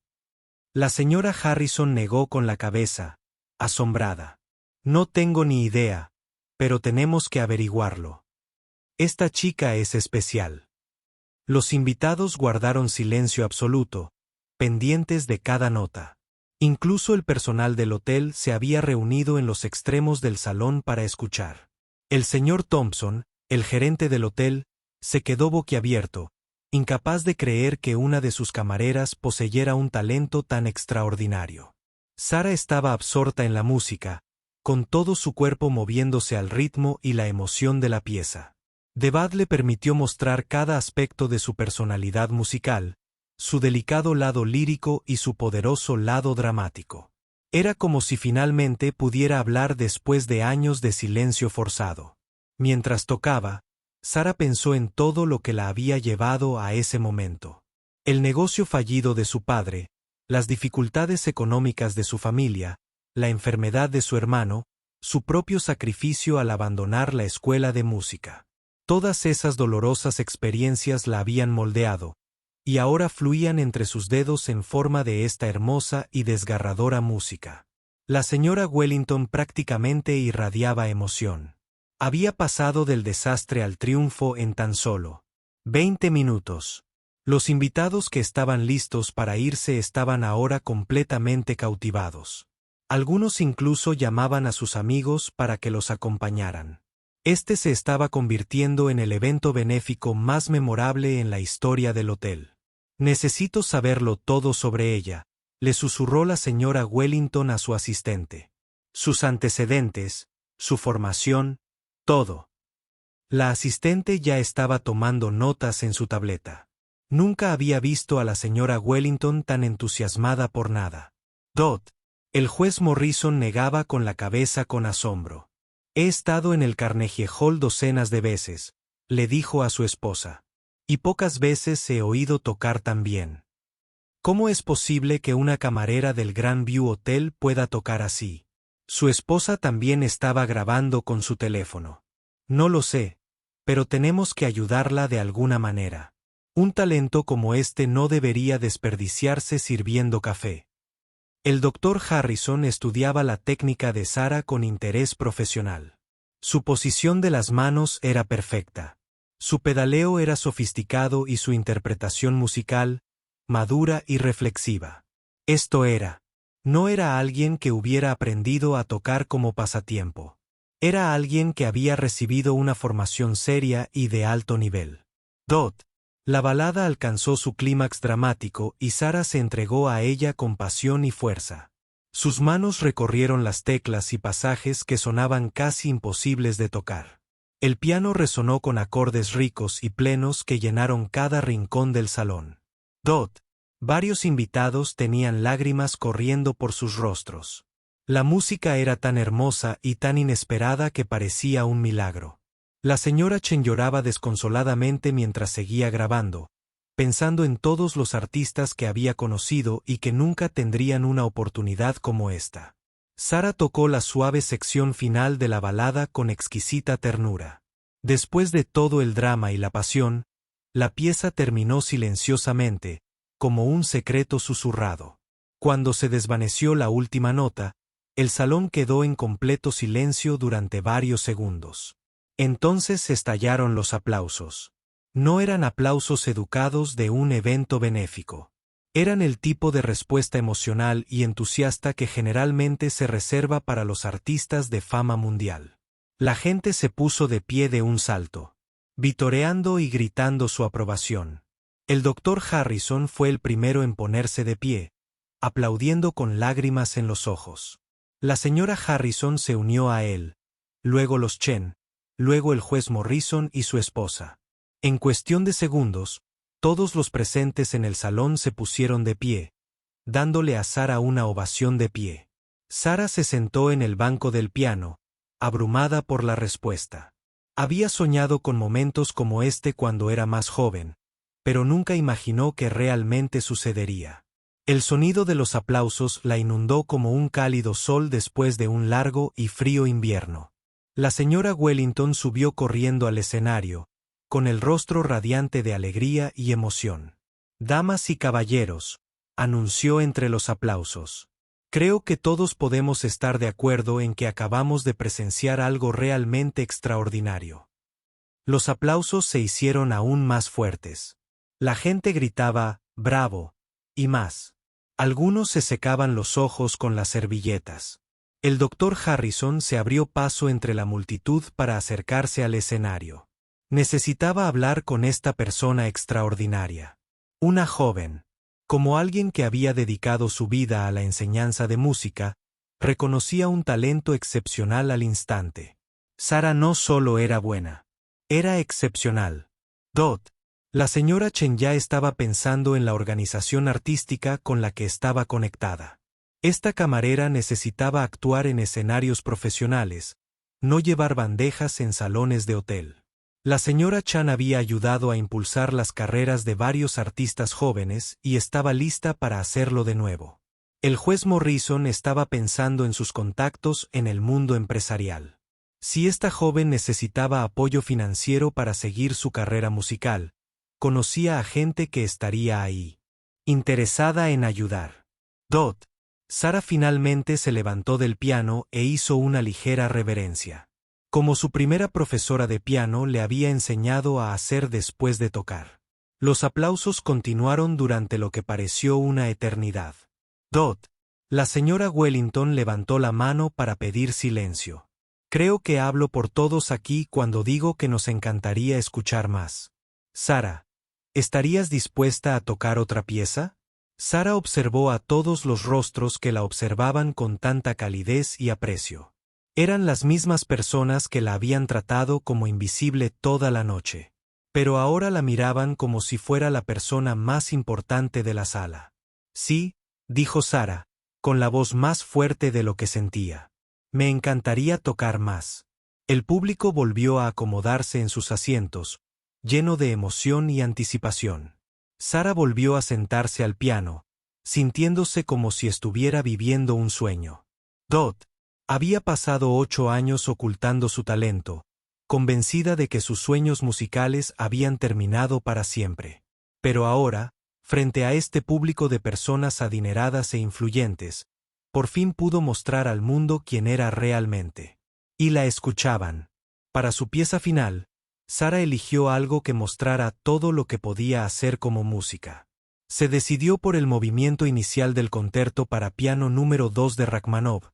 La señora Harrison negó con la cabeza, asombrada. No tengo ni idea, pero tenemos que averiguarlo. Esta chica es especial. Los invitados guardaron silencio absoluto, pendientes de cada nota. Incluso el personal del hotel se había reunido en los extremos del salón para escuchar. El señor Thompson, el gerente del hotel, se quedó boquiabierto, incapaz de creer que una de sus camareras poseyera un talento tan extraordinario. Sara estaba absorta en la música, con todo su cuerpo moviéndose al ritmo y la emoción de la pieza. Devad le permitió mostrar cada aspecto de su personalidad musical, su delicado lado lírico y su poderoso lado dramático. Era como si finalmente pudiera hablar después de años de silencio forzado. Mientras tocaba, Sara pensó en todo lo que la había llevado a ese momento. El negocio fallido de su padre, las dificultades económicas de su familia, la enfermedad de su hermano, su propio sacrificio al abandonar la escuela de música. Todas esas dolorosas experiencias la habían moldeado, y ahora fluían entre sus dedos en forma de esta hermosa y desgarradora música. La señora Wellington prácticamente irradiaba emoción. Había pasado del desastre al triunfo en tan solo 20 minutos. Los invitados que estaban listos para irse estaban ahora completamente cautivados. Algunos incluso llamaban a sus amigos para que los acompañaran. Este se estaba convirtiendo en el evento benéfico más memorable en la historia del hotel. Necesito saberlo todo sobre ella, le susurró la señora Wellington a su asistente. Sus antecedentes, su formación, todo. La asistente ya estaba tomando notas en su tableta. Nunca había visto a la señora Wellington tan entusiasmada por nada. Dot. El juez Morrison negaba con la cabeza con asombro. He estado en el Carnegie Hall docenas de veces, le dijo a su esposa. Y pocas veces he oído tocar tan bien. ¿Cómo es posible que una camarera del Grand View Hotel pueda tocar así? Su esposa también estaba grabando con su teléfono. No lo sé, pero tenemos que ayudarla de alguna manera. Un talento como este no debería desperdiciarse sirviendo café. El doctor Harrison estudiaba la técnica de Sara con interés profesional. Su posición de las manos era perfecta. Su pedaleo era sofisticado y su interpretación musical, madura y reflexiva. Esto era. No era alguien que hubiera aprendido a tocar como pasatiempo. Era alguien que había recibido una formación seria y de alto nivel. Dot. La balada alcanzó su clímax dramático y Sara se entregó a ella con pasión y fuerza. Sus manos recorrieron las teclas y pasajes que sonaban casi imposibles de tocar. El piano resonó con acordes ricos y plenos que llenaron cada rincón del salón. Dot. Varios invitados tenían lágrimas corriendo por sus rostros. La música era tan hermosa y tan inesperada que parecía un milagro. La señora Chen lloraba desconsoladamente mientras seguía grabando, pensando en todos los artistas que había conocido y que nunca tendrían una oportunidad como esta. Sara tocó la suave sección final de la balada con exquisita ternura. Después de todo el drama y la pasión, la pieza terminó silenciosamente, como un secreto susurrado. Cuando se desvaneció la última nota, el salón quedó en completo silencio durante varios segundos. Entonces estallaron los aplausos. No eran aplausos educados de un evento benéfico. Eran el tipo de respuesta emocional y entusiasta que generalmente se reserva para los artistas de fama mundial. La gente se puso de pie de un salto, vitoreando y gritando su aprobación. El doctor Harrison fue el primero en ponerse de pie, aplaudiendo con lágrimas en los ojos. La señora Harrison se unió a él, luego los Chen, luego el juez Morrison y su esposa. En cuestión de segundos, todos los presentes en el salón se pusieron de pie, dándole a Sara una ovación de pie. Sara se sentó en el banco del piano, abrumada por la respuesta. Había soñado con momentos como este cuando era más joven, pero nunca imaginó que realmente sucedería. El sonido de los aplausos la inundó como un cálido sol después de un largo y frío invierno. La señora Wellington subió corriendo al escenario, con el rostro radiante de alegría y emoción. «Damas y caballeros», anunció entre los aplausos. «Creo que todos podemos estar de acuerdo en que acabamos de presenciar algo realmente extraordinario». Los aplausos se hicieron aún más fuertes. La gente gritaba, «¡Bravo!» y más. Algunos se secaban los ojos con las servilletas. El doctor Harrison se abrió paso entre la multitud para acercarse al escenario. Necesitaba hablar con esta persona extraordinaria. Una joven. Como alguien que había dedicado su vida a la enseñanza de música, reconocía un talento excepcional al instante. Sara no solo era buena. Era excepcional. Dot. La señora Chen ya estaba pensando en la organización artística con la que estaba conectada. Esta camarera necesitaba actuar en escenarios profesionales, no llevar bandejas en salones de hotel. La señora Chan había ayudado a impulsar las carreras de varios artistas jóvenes y estaba lista para hacerlo de nuevo. El juez Morrison estaba pensando en sus contactos en el mundo empresarial. Si esta joven necesitaba apoyo financiero para seguir su carrera musical, conocía a gente que estaría ahí, interesada en ayudar. Dot. Sara finalmente se levantó del piano e hizo una ligera reverencia. Como su primera profesora de piano le había enseñado a hacer después de tocar. Los aplausos continuaron durante lo que pareció una eternidad. Dot. La señora Wellington levantó la mano para pedir silencio. Creo que hablo por todos aquí cuando digo que nos encantaría escuchar más. Sara, ¿estarías dispuesta a tocar otra pieza? Sara observó a todos los rostros que la observaban con tanta calidez y aprecio. Eran las mismas personas que la habían tratado como invisible toda la noche. Pero ahora la miraban como si fuera la persona más importante de la sala. Sí, dijo Sara, con la voz más fuerte de lo que sentía. Me encantaría tocar más. El público volvió a acomodarse en sus asientos, lleno de emoción y anticipación. Sara volvió a sentarse al piano, sintiéndose como si estuviera viviendo un sueño. Dot. Había pasado 8 años ocultando su talento, convencida de que sus sueños musicales habían terminado para siempre. Pero ahora, frente a este público de personas adineradas e influyentes, por fin pudo mostrar al mundo quién era realmente. Y la escuchaban. Para su pieza final, Sara eligió algo que mostrara todo lo que podía hacer como música. Se decidió por el movimiento inicial del concerto para piano número 2 de Rachmaninoff,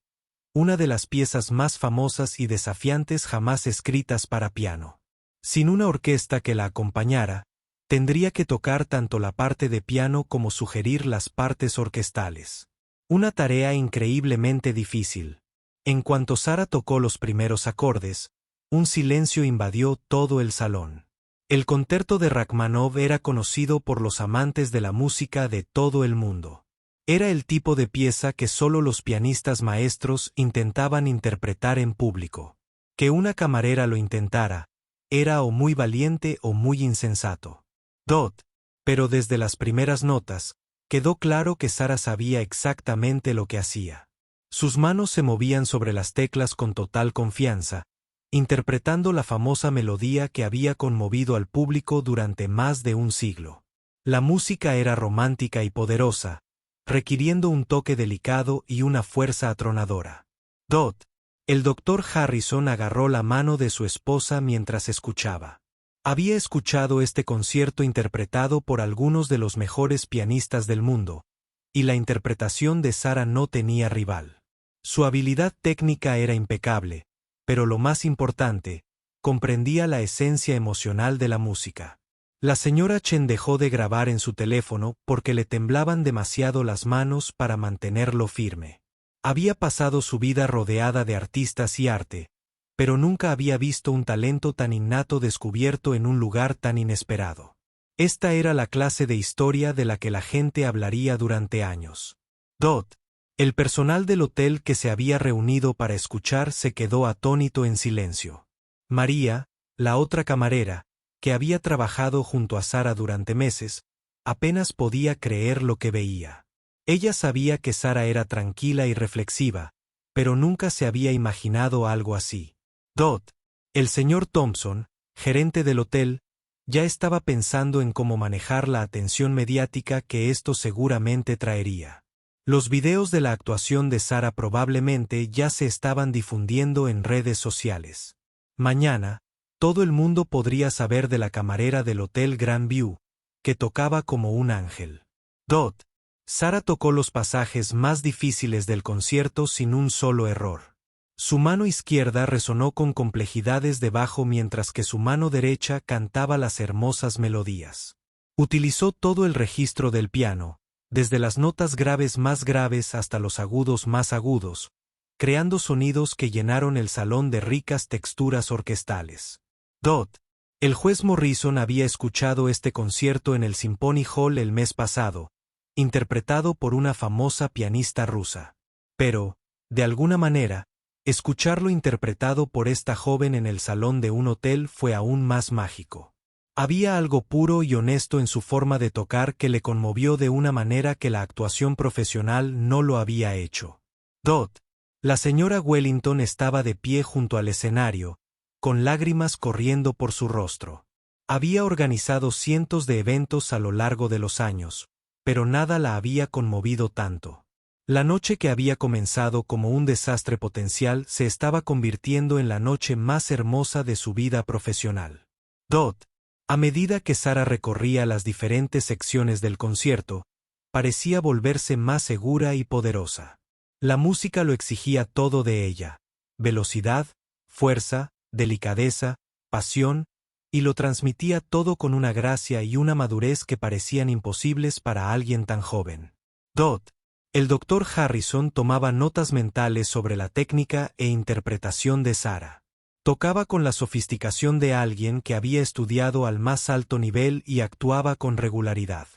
una de las piezas más famosas y desafiantes jamás escritas para piano. Sin una orquesta que la acompañara, tendría que tocar tanto la parte de piano como sugerir las partes orquestales. Una tarea increíblemente difícil. En cuanto Sara tocó los primeros acordes, un silencio invadió todo el salón. El concerto de Rachmaninoff era conocido por los amantes de la música de todo el mundo. Era el tipo de pieza que solo los pianistas maestros intentaban interpretar en público. Que una camarera lo intentara, era o muy valiente o muy insensato. Dot. Pero desde las primeras notas, quedó claro que Sara sabía exactamente lo que hacía. Sus manos se movían sobre las teclas con total confianza, interpretando la famosa melodía que había conmovido al público durante más de un siglo. La música era romántica y poderosa, requiriendo un toque delicado y una fuerza atronadora. Dot. El doctor Harrison agarró la mano de su esposa mientras escuchaba. Había escuchado este concierto interpretado por algunos de los mejores pianistas del mundo, y la interpretación de Sara no tenía rival. Su habilidad técnica era impecable, pero lo más importante, comprendía la esencia emocional de la música. La señora Chen dejó de grabar en su teléfono porque le temblaban demasiado las manos para mantenerlo firme. Había pasado su vida rodeada de artistas y arte, pero nunca había visto un talento tan innato descubierto en un lugar tan inesperado. Esta era la clase de historia de la que la gente hablaría durante años. Dot. El personal del hotel que se había reunido para escuchar se quedó atónito en silencio. María, la otra camarera, que había trabajado junto a Sara durante meses, apenas podía creer lo que veía. Ella sabía que Sara era tranquila y reflexiva, pero nunca se había imaginado algo así. Dot, el señor Thompson, gerente del hotel, ya estaba pensando en cómo manejar la atención mediática que esto seguramente traería. Los videos de la actuación de Sara probablemente ya se estaban difundiendo en redes sociales. Mañana, todo el mundo podría saber de la camarera del Hotel Grand View, que tocaba como un ángel. Dot. Sara tocó los pasajes más difíciles del concierto sin un solo error. Su mano izquierda resonó con complejidades de bajo mientras que su mano derecha cantaba las hermosas melodías. Utilizó todo el registro del piano, desde las notas graves más graves hasta los agudos más agudos, creando sonidos que llenaron el salón de ricas texturas orquestales. Dot. El juez Morrison había escuchado este concierto en el Symphony Hall el mes pasado, interpretado por una famosa pianista rusa. Pero, de alguna manera, escucharlo interpretado por esta joven en el salón de un hotel fue aún más mágico. Había algo puro y honesto en su forma de tocar que le conmovió de una manera que la actuación profesional no lo había hecho. Dot. La señora Wellington estaba de pie junto al escenario, con lágrimas corriendo por su rostro. Había organizado cientos de eventos a lo largo de los años, pero nada la había conmovido tanto. La noche que había comenzado como un desastre potencial se estaba convirtiendo en la noche más hermosa de su vida profesional. Dot. A medida que Sara recorría las diferentes secciones del concierto, parecía volverse más segura y poderosa. La música lo exigía todo de ella: velocidad, fuerza, delicadeza, pasión, y lo transmitía todo con una gracia y una madurez que parecían imposibles para alguien tan joven. Dot. El doctor Harrison tomaba notas mentales sobre la técnica e interpretación de Sara. Tocaba con la sofisticación de alguien que había estudiado al más alto nivel y actuaba con regularidad.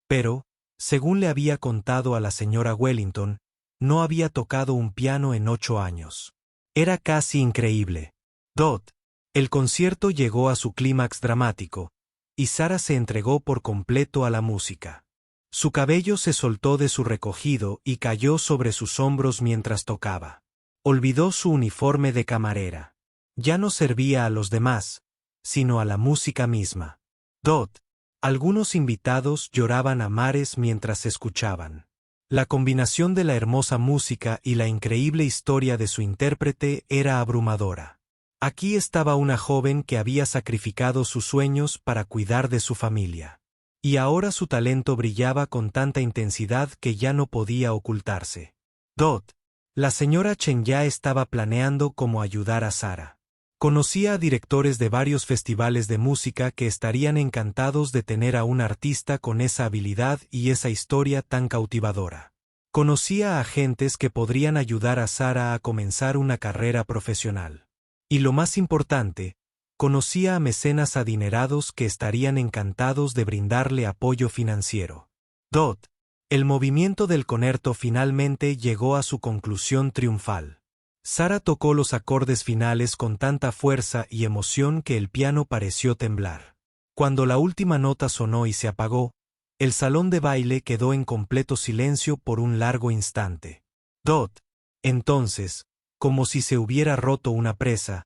Pero, según le había contado a la señora Wellington, no había tocado un piano en 8 años. Era casi increíble. Dot. El concierto llegó a su clímax dramático, y Sara se entregó por completo a la música. Su cabello se soltó de su recogido y cayó sobre sus hombros mientras tocaba. Olvidó su uniforme de camarera. Ya no servía a los demás, sino a la música misma. Dot. Algunos invitados lloraban a mares mientras escuchaban. La combinación de la hermosa música y la increíble historia de su intérprete era abrumadora. Aquí estaba una joven que había sacrificado sus sueños para cuidar de su familia. Y ahora su talento brillaba con tanta intensidad que ya no podía ocultarse. Dot. La señora Chen ya estaba planeando cómo ayudar a Sara. Conocía a directores de varios festivales de música que estarían encantados de tener a un artista con esa habilidad y esa historia tan cautivadora. Conocía a agentes que podrían ayudar a Sara a comenzar una carrera profesional. Y lo más importante, conocía a mecenas adinerados que estarían encantados de brindarle apoyo financiero. Dot. El movimiento del concerto finalmente llegó a su conclusión triunfal. Sara tocó los acordes finales con tanta fuerza y emoción que el piano pareció temblar. Cuando la última nota sonó y se apagó, el salón de baile quedó en completo silencio por un largo instante. Dot. Entonces, como si se hubiera roto una presa,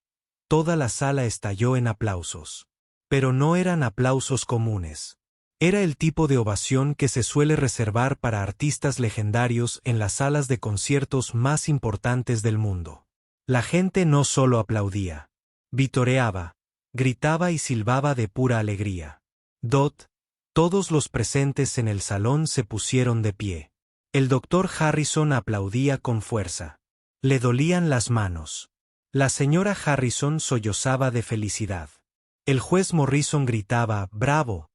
toda la sala estalló en aplausos. Pero no eran aplausos comunes. Era el tipo de ovación que se suele reservar para artistas legendarios en las salas de conciertos más importantes del mundo. La gente no solo aplaudía, vitoreaba, gritaba y silbaba de pura alegría. Dot. Todos los presentes en el salón se pusieron de pie. El doctor Harrison aplaudía con fuerza. Le dolían las manos. La señora Harrison sollozaba de felicidad. El juez Morrison gritaba «¡Bravo!»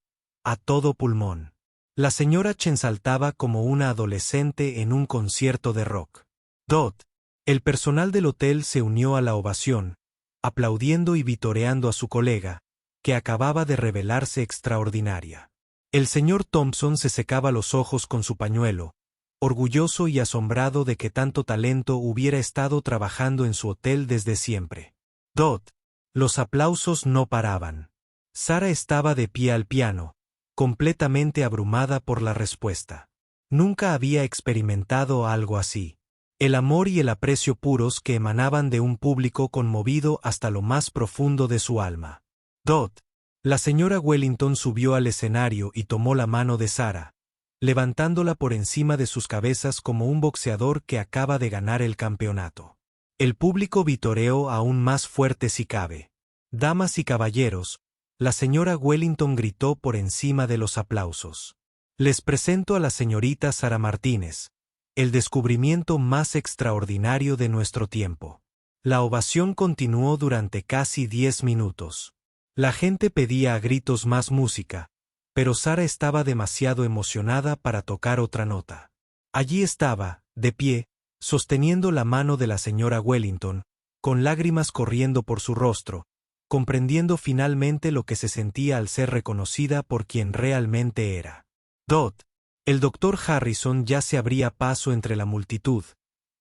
a todo pulmón. La señora Chen saltaba como una adolescente en un concierto de rock. Dot. El personal del hotel se unió a la ovación, aplaudiendo y vitoreando a su colega, que acababa de revelarse extraordinaria. El señor Thompson se secaba los ojos con su pañuelo, orgulloso y asombrado de que tanto talento hubiera estado trabajando en su hotel desde siempre. Dot. Los aplausos no paraban. Sara estaba de pie al piano, completamente abrumada por la respuesta. Nunca había experimentado algo así. El amor y el aprecio puros que emanaban de un público conmovido hasta lo más profundo de su alma. Dot. La señora Wellington subió al escenario y tomó la mano de Sarah, levantándola por encima de sus cabezas como un boxeador que acaba de ganar el campeonato. El público vitoreó aún más fuerte si cabe. Damas y caballeros, la señora Wellington gritó por encima de los aplausos. Les presento a la señorita Sarah Martínez, el descubrimiento más extraordinario de nuestro tiempo. La ovación continuó durante casi 10 minutos. La gente pedía a gritos más música, pero Sarah estaba demasiado emocionada para tocar otra nota. Allí estaba, de pie, sosteniendo la mano de la señora Wellington, con lágrimas corriendo por su rostro, comprendiendo finalmente lo que se sentía al ser reconocida por quien realmente era. Dot. El doctor Harrison ya se abría paso entre la multitud,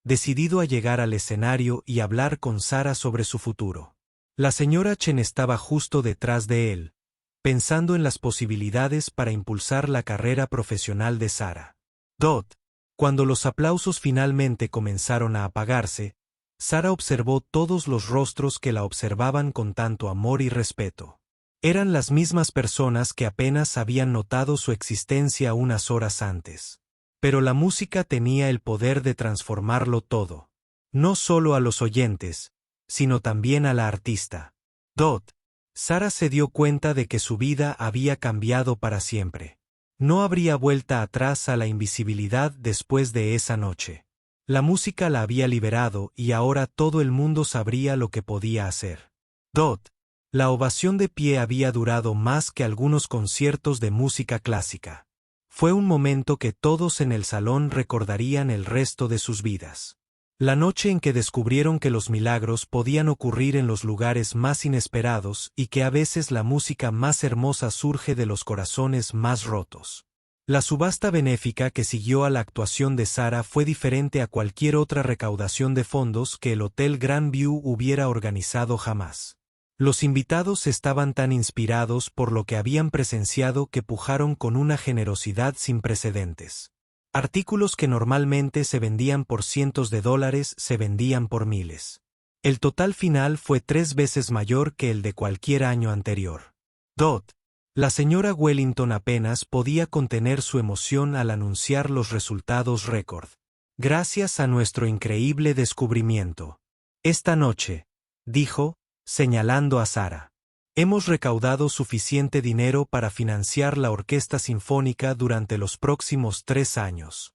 decidido a llegar al escenario y hablar con Sarah sobre su futuro. La señora Chen estaba justo detrás de él, pensando en las posibilidades para impulsar la carrera profesional de Sarah. Dot. Cuando los aplausos finalmente comenzaron a apagarse, Sarah observó todos los rostros que la observaban con tanto amor y respeto. Eran las mismas personas que apenas habían notado su existencia unas horas antes. Pero la música tenía el poder de transformarlo todo. No solo a los oyentes, sino también a la artista. Dot. Sarah se dio cuenta de que su vida había cambiado para siempre. No habría vuelta atrás a la invisibilidad después de esa noche. La música la había liberado y ahora todo el mundo sabría lo que podía hacer. Dot. La ovación de pie había durado más que algunos conciertos de música clásica. Fue un momento que todos en el salón recordarían el resto de sus vidas. La noche en que descubrieron que los milagros podían ocurrir en los lugares más inesperados y que a veces la música más hermosa surge de los corazones más rotos. La subasta benéfica que siguió a la actuación de Sarah fue diferente a cualquier otra recaudación de fondos que el Hotel Grand View hubiera organizado jamás. Los invitados estaban tan inspirados por lo que habían presenciado que pujaron con una generosidad sin precedentes. Artículos que normalmente se vendían por cientos de dólares se vendían por miles. El total final fue 3 veces mayor que el de cualquier año anterior. Dot. La señora Wellington apenas podía contener su emoción al anunciar los resultados récord. Gracias a nuestro increíble descubrimiento. Esta noche, dijo, señalando a Sarah, hemos recaudado suficiente dinero para financiar la orquesta sinfónica durante los próximos 3 años.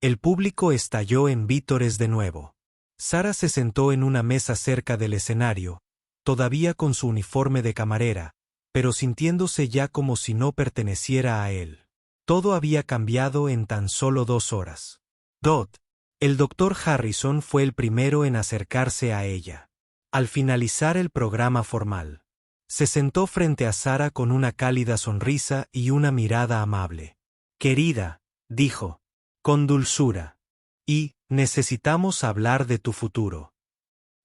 El público estalló en vítores de nuevo. Sarah se sentó en una mesa cerca del escenario, todavía con su uniforme de camarera, pero sintiéndose ya como si no perteneciera a él. Todo había cambiado en tan solo 2 horas. Dot. El doctor Harrison fue el primero en acercarse a ella. Al finalizar el programa formal, se sentó frente a Sarah con una cálida sonrisa y una mirada amable. Querida, dijo, con dulzura, y necesitamos hablar de tu futuro.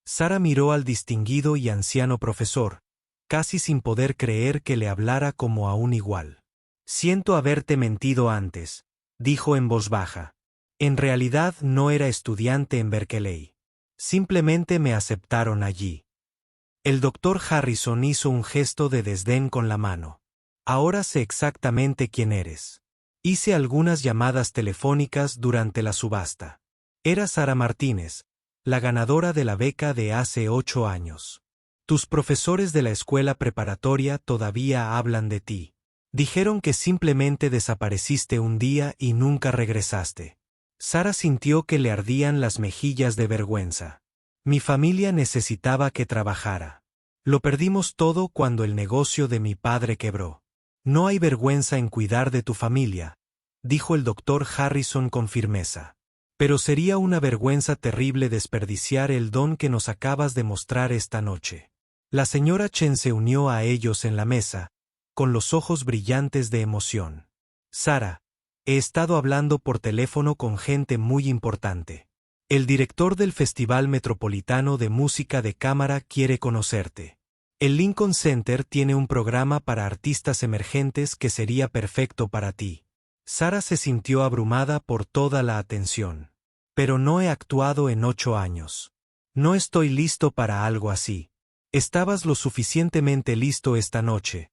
Sarah miró al distinguido y anciano profesor, casi sin poder creer que le hablara como a un igual. Siento haberte mentido antes, dijo en voz baja. En realidad no era estudiante en Berkeley. Simplemente me aceptaron allí. El doctor Harrison hizo un gesto de desdén con la mano. Ahora sé exactamente quién eres. Hice algunas llamadas telefónicas durante la subasta. Era Sarah Martínez, la ganadora de la beca de hace 8 años. Tus profesores de la escuela preparatoria todavía hablan de ti. Dijeron que simplemente desapareciste un día y nunca regresaste. Sarah sintió que le ardían las mejillas de vergüenza. Mi familia necesitaba que trabajara. Lo perdimos todo cuando el negocio de mi padre quebró. No hay vergüenza en cuidar de tu familia, dijo el doctor Harrison con firmeza. Pero sería una vergüenza terrible desperdiciar el don que nos acabas de mostrar esta noche. La señora Chen se unió a ellos en la mesa, con los ojos brillantes de emoción. Sarah, he estado hablando por teléfono con gente muy importante. El director del Festival Metropolitano de Música de Cámara quiere conocerte. El Lincoln Center tiene un programa para artistas emergentes que sería perfecto para ti. Sara se sintió abrumada por toda la atención. Pero no he actuado en 8 años. No estoy listo para algo así. Estabas lo suficientemente listo esta noche,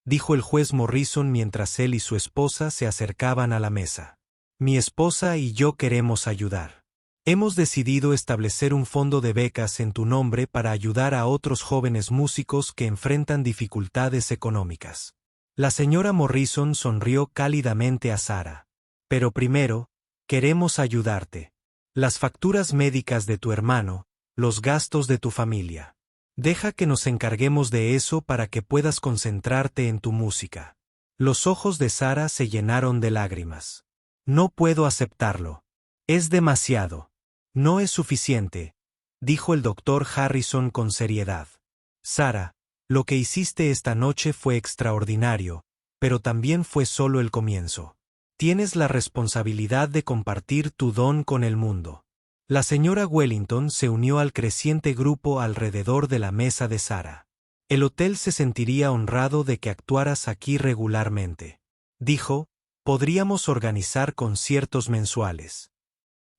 dijo el juez Morrison mientras él y su esposa se acercaban a la mesa. Mi esposa y yo queremos ayudar. Hemos decidido establecer un fondo de becas en tu nombre para ayudar a otros jóvenes músicos que enfrentan dificultades económicas. La señora Morrison sonrió cálidamente a Sara. Pero primero, queremos ayudarte. Las facturas médicas de tu hermano, los gastos de tu familia. Deja que nos encarguemos de eso para que puedas concentrarte en tu música. Los ojos de Sara se llenaron de lágrimas. No puedo aceptarlo. Es demasiado. No es suficiente, dijo el doctor Harrison con seriedad. Sara, lo que hiciste esta noche fue extraordinario, pero también fue solo el comienzo. Tienes la responsabilidad de compartir tu don con el mundo. La señora Wellington se unió al creciente grupo alrededor de la mesa de Sara. El hotel se sentiría honrado de que actuaras aquí regularmente. Dijo, podríamos organizar conciertos mensuales.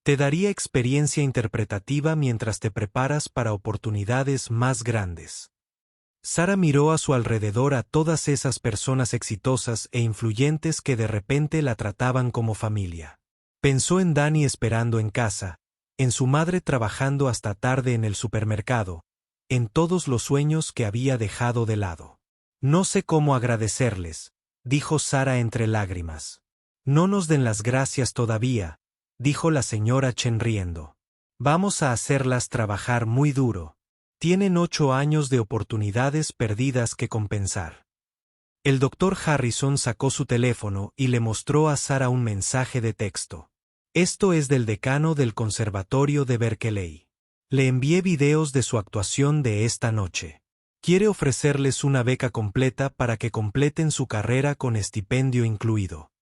Te daría experiencia interpretativa mientras te preparas para oportunidades más grandes. Sara miró a su alrededor a todas esas personas exitosas e influyentes que de repente la trataban como familia. Pensó en Danny esperando en casa, en su madre trabajando hasta tarde en el supermercado, en todos los sueños que había dejado de lado. No sé cómo agradecerles, dijo Sara entre lágrimas. No nos den las gracias todavía, dijo la señora Chen riendo. Vamos a hacerlas trabajar muy duro. Tienen 8 años de oportunidades perdidas que compensar. El doctor Harrison sacó su teléfono y le mostró a Sara un mensaje de texto. Esto es del decano del Conservatorio de Berkeley. Le envié videos de su actuación de esta noche. Quiere ofrecerles una beca completa para que completen su carrera con estipendio incluido.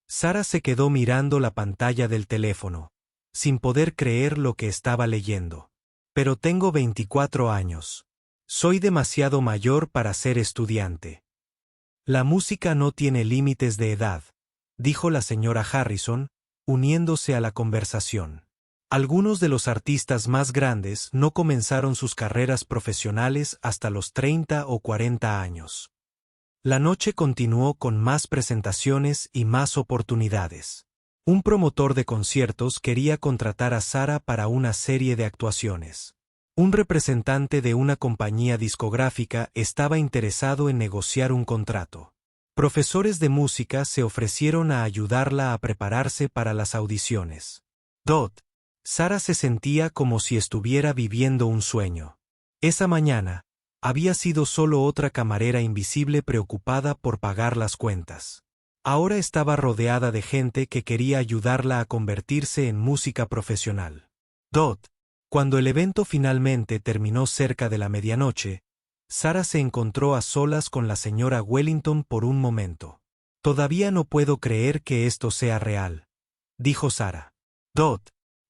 Sara se quedó mirando la pantalla del teléfono, sin poder creer lo que estaba leyendo. Pero tengo 24 años. Soy demasiado mayor para ser estudiante. La música no tiene límites de edad, dijo la señora Harrison, uniéndose a la conversación. Algunos de los artistas más grandes no comenzaron sus carreras profesionales hasta los 30 o 40 años. La noche continuó con más presentaciones y más oportunidades. Un promotor de conciertos quería contratar a Sara para una serie de actuaciones. Un representante de una compañía discográfica estaba interesado en negociar un contrato. Profesores de música se ofrecieron a ayudarla a prepararse para las audiciones. Sara se sentía como si estuviera viviendo un sueño. Esa mañana, había sido solo otra camarera invisible preocupada por pagar las cuentas. Ahora estaba rodeada de gente que quería ayudarla a convertirse en música profesional. Cuando el evento finalmente terminó cerca de la medianoche, Sara se encontró a solas con la señora Wellington por un momento. Todavía no puedo creer que esto sea real, dijo Sara.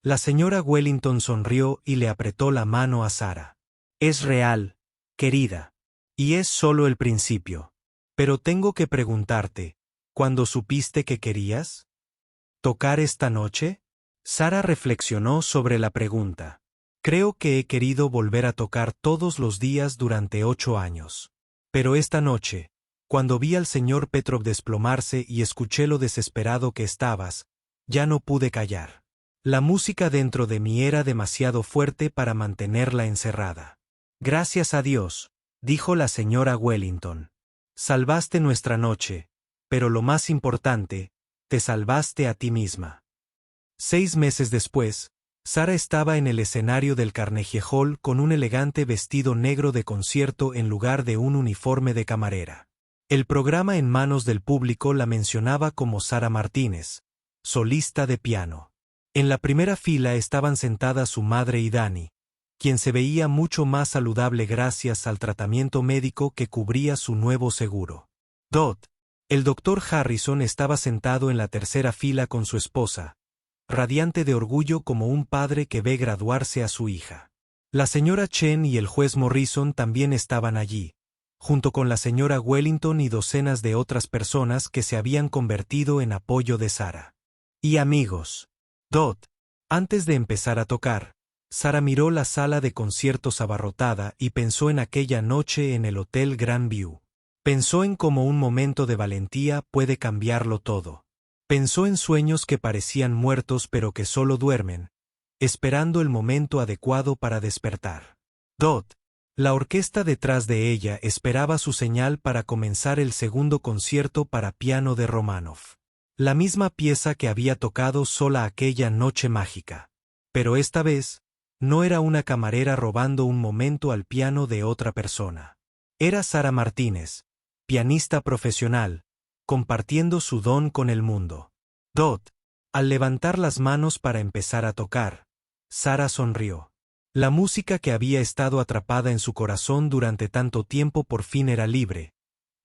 La señora Wellington sonrió y le apretó la mano a Sara. Es real, querida. Y es solo el principio. Pero tengo que preguntarte, ¿cuándo supiste que querías tocar esta noche? Sara reflexionó sobre la pregunta. Creo que he querido volver a tocar todos los días durante 8 años. Pero esta noche, cuando vi al señor Petrov desplomarse y escuché lo desesperado que estabas, ya no pude callar. La música dentro de mí era demasiado fuerte para mantenerla encerrada. Gracias a Dios, dijo la señora Wellington. Salvaste nuestra noche, pero lo más importante, te salvaste a ti misma. 6 meses después, Sara estaba en el escenario del Carnegie Hall con un elegante vestido negro de concierto en lugar de un uniforme de camarera. El programa en manos del público la mencionaba como Sara Martínez, solista de piano. En la primera fila estaban sentadas su madre y Danny, quien se veía mucho más saludable gracias al tratamiento médico que cubría su nuevo seguro. El doctor Harrison estaba sentado en la tercera fila con su esposa, radiante de orgullo como un padre que ve graduarse a su hija. La señora Chen y el juez Morrison también estaban allí, junto con la señora Wellington y docenas de otras personas que se habían convertido en apoyo de Sara. Y amigos. Dot. Antes de empezar a tocar, Sara miró la sala de conciertos abarrotada y pensó en aquella noche en el Hotel Grand View. Pensó en cómo un momento de valentía puede cambiarlo todo. Pensó en sueños que parecían muertos pero que solo duermen, esperando el momento adecuado para despertar. Dot. La orquesta detrás de ella esperaba su señal para comenzar el segundo concierto para piano de Romanoff. La misma pieza que había tocado sola aquella noche mágica. Pero esta vez, no era una camarera robando un momento al piano de otra persona. Era Sara Martínez, pianista profesional, compartiendo su don con el mundo. Dot. Al levantar las manos para empezar a tocar, Sara sonrió. La música que había estado atrapada en su corazón durante tanto tiempo por fin era libre,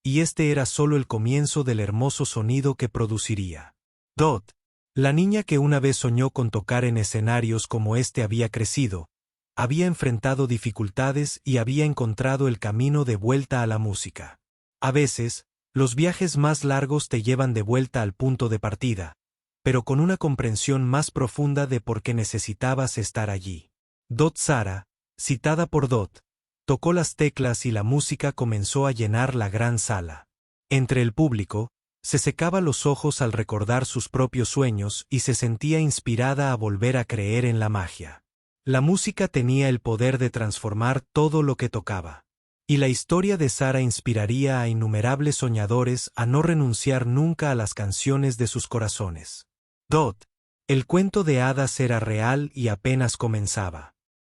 y este era solo el comienzo del hermoso sonido que produciría. Dot. La niña que una vez soñó con tocar en escenarios como este había crecido, había enfrentado dificultades y había encontrado el camino de vuelta a la música. A veces, los viajes más largos te llevan de vuelta al punto de partida, pero con una comprensión más profunda de por qué necesitabas estar allí. Dot. Sara, citada por Dot, tocó las teclas y la música comenzó a llenar la gran sala. Entre el público, se secaba los ojos al recordar sus propios sueños y se sentía inspirada a volver a creer en la magia. La música tenía el poder de transformar todo lo que tocaba. Y la historia de Sara inspiraría a innumerables soñadores a no renunciar nunca a las canciones de sus corazones. Dot. El cuento de hadas era real y apenas comenzaba.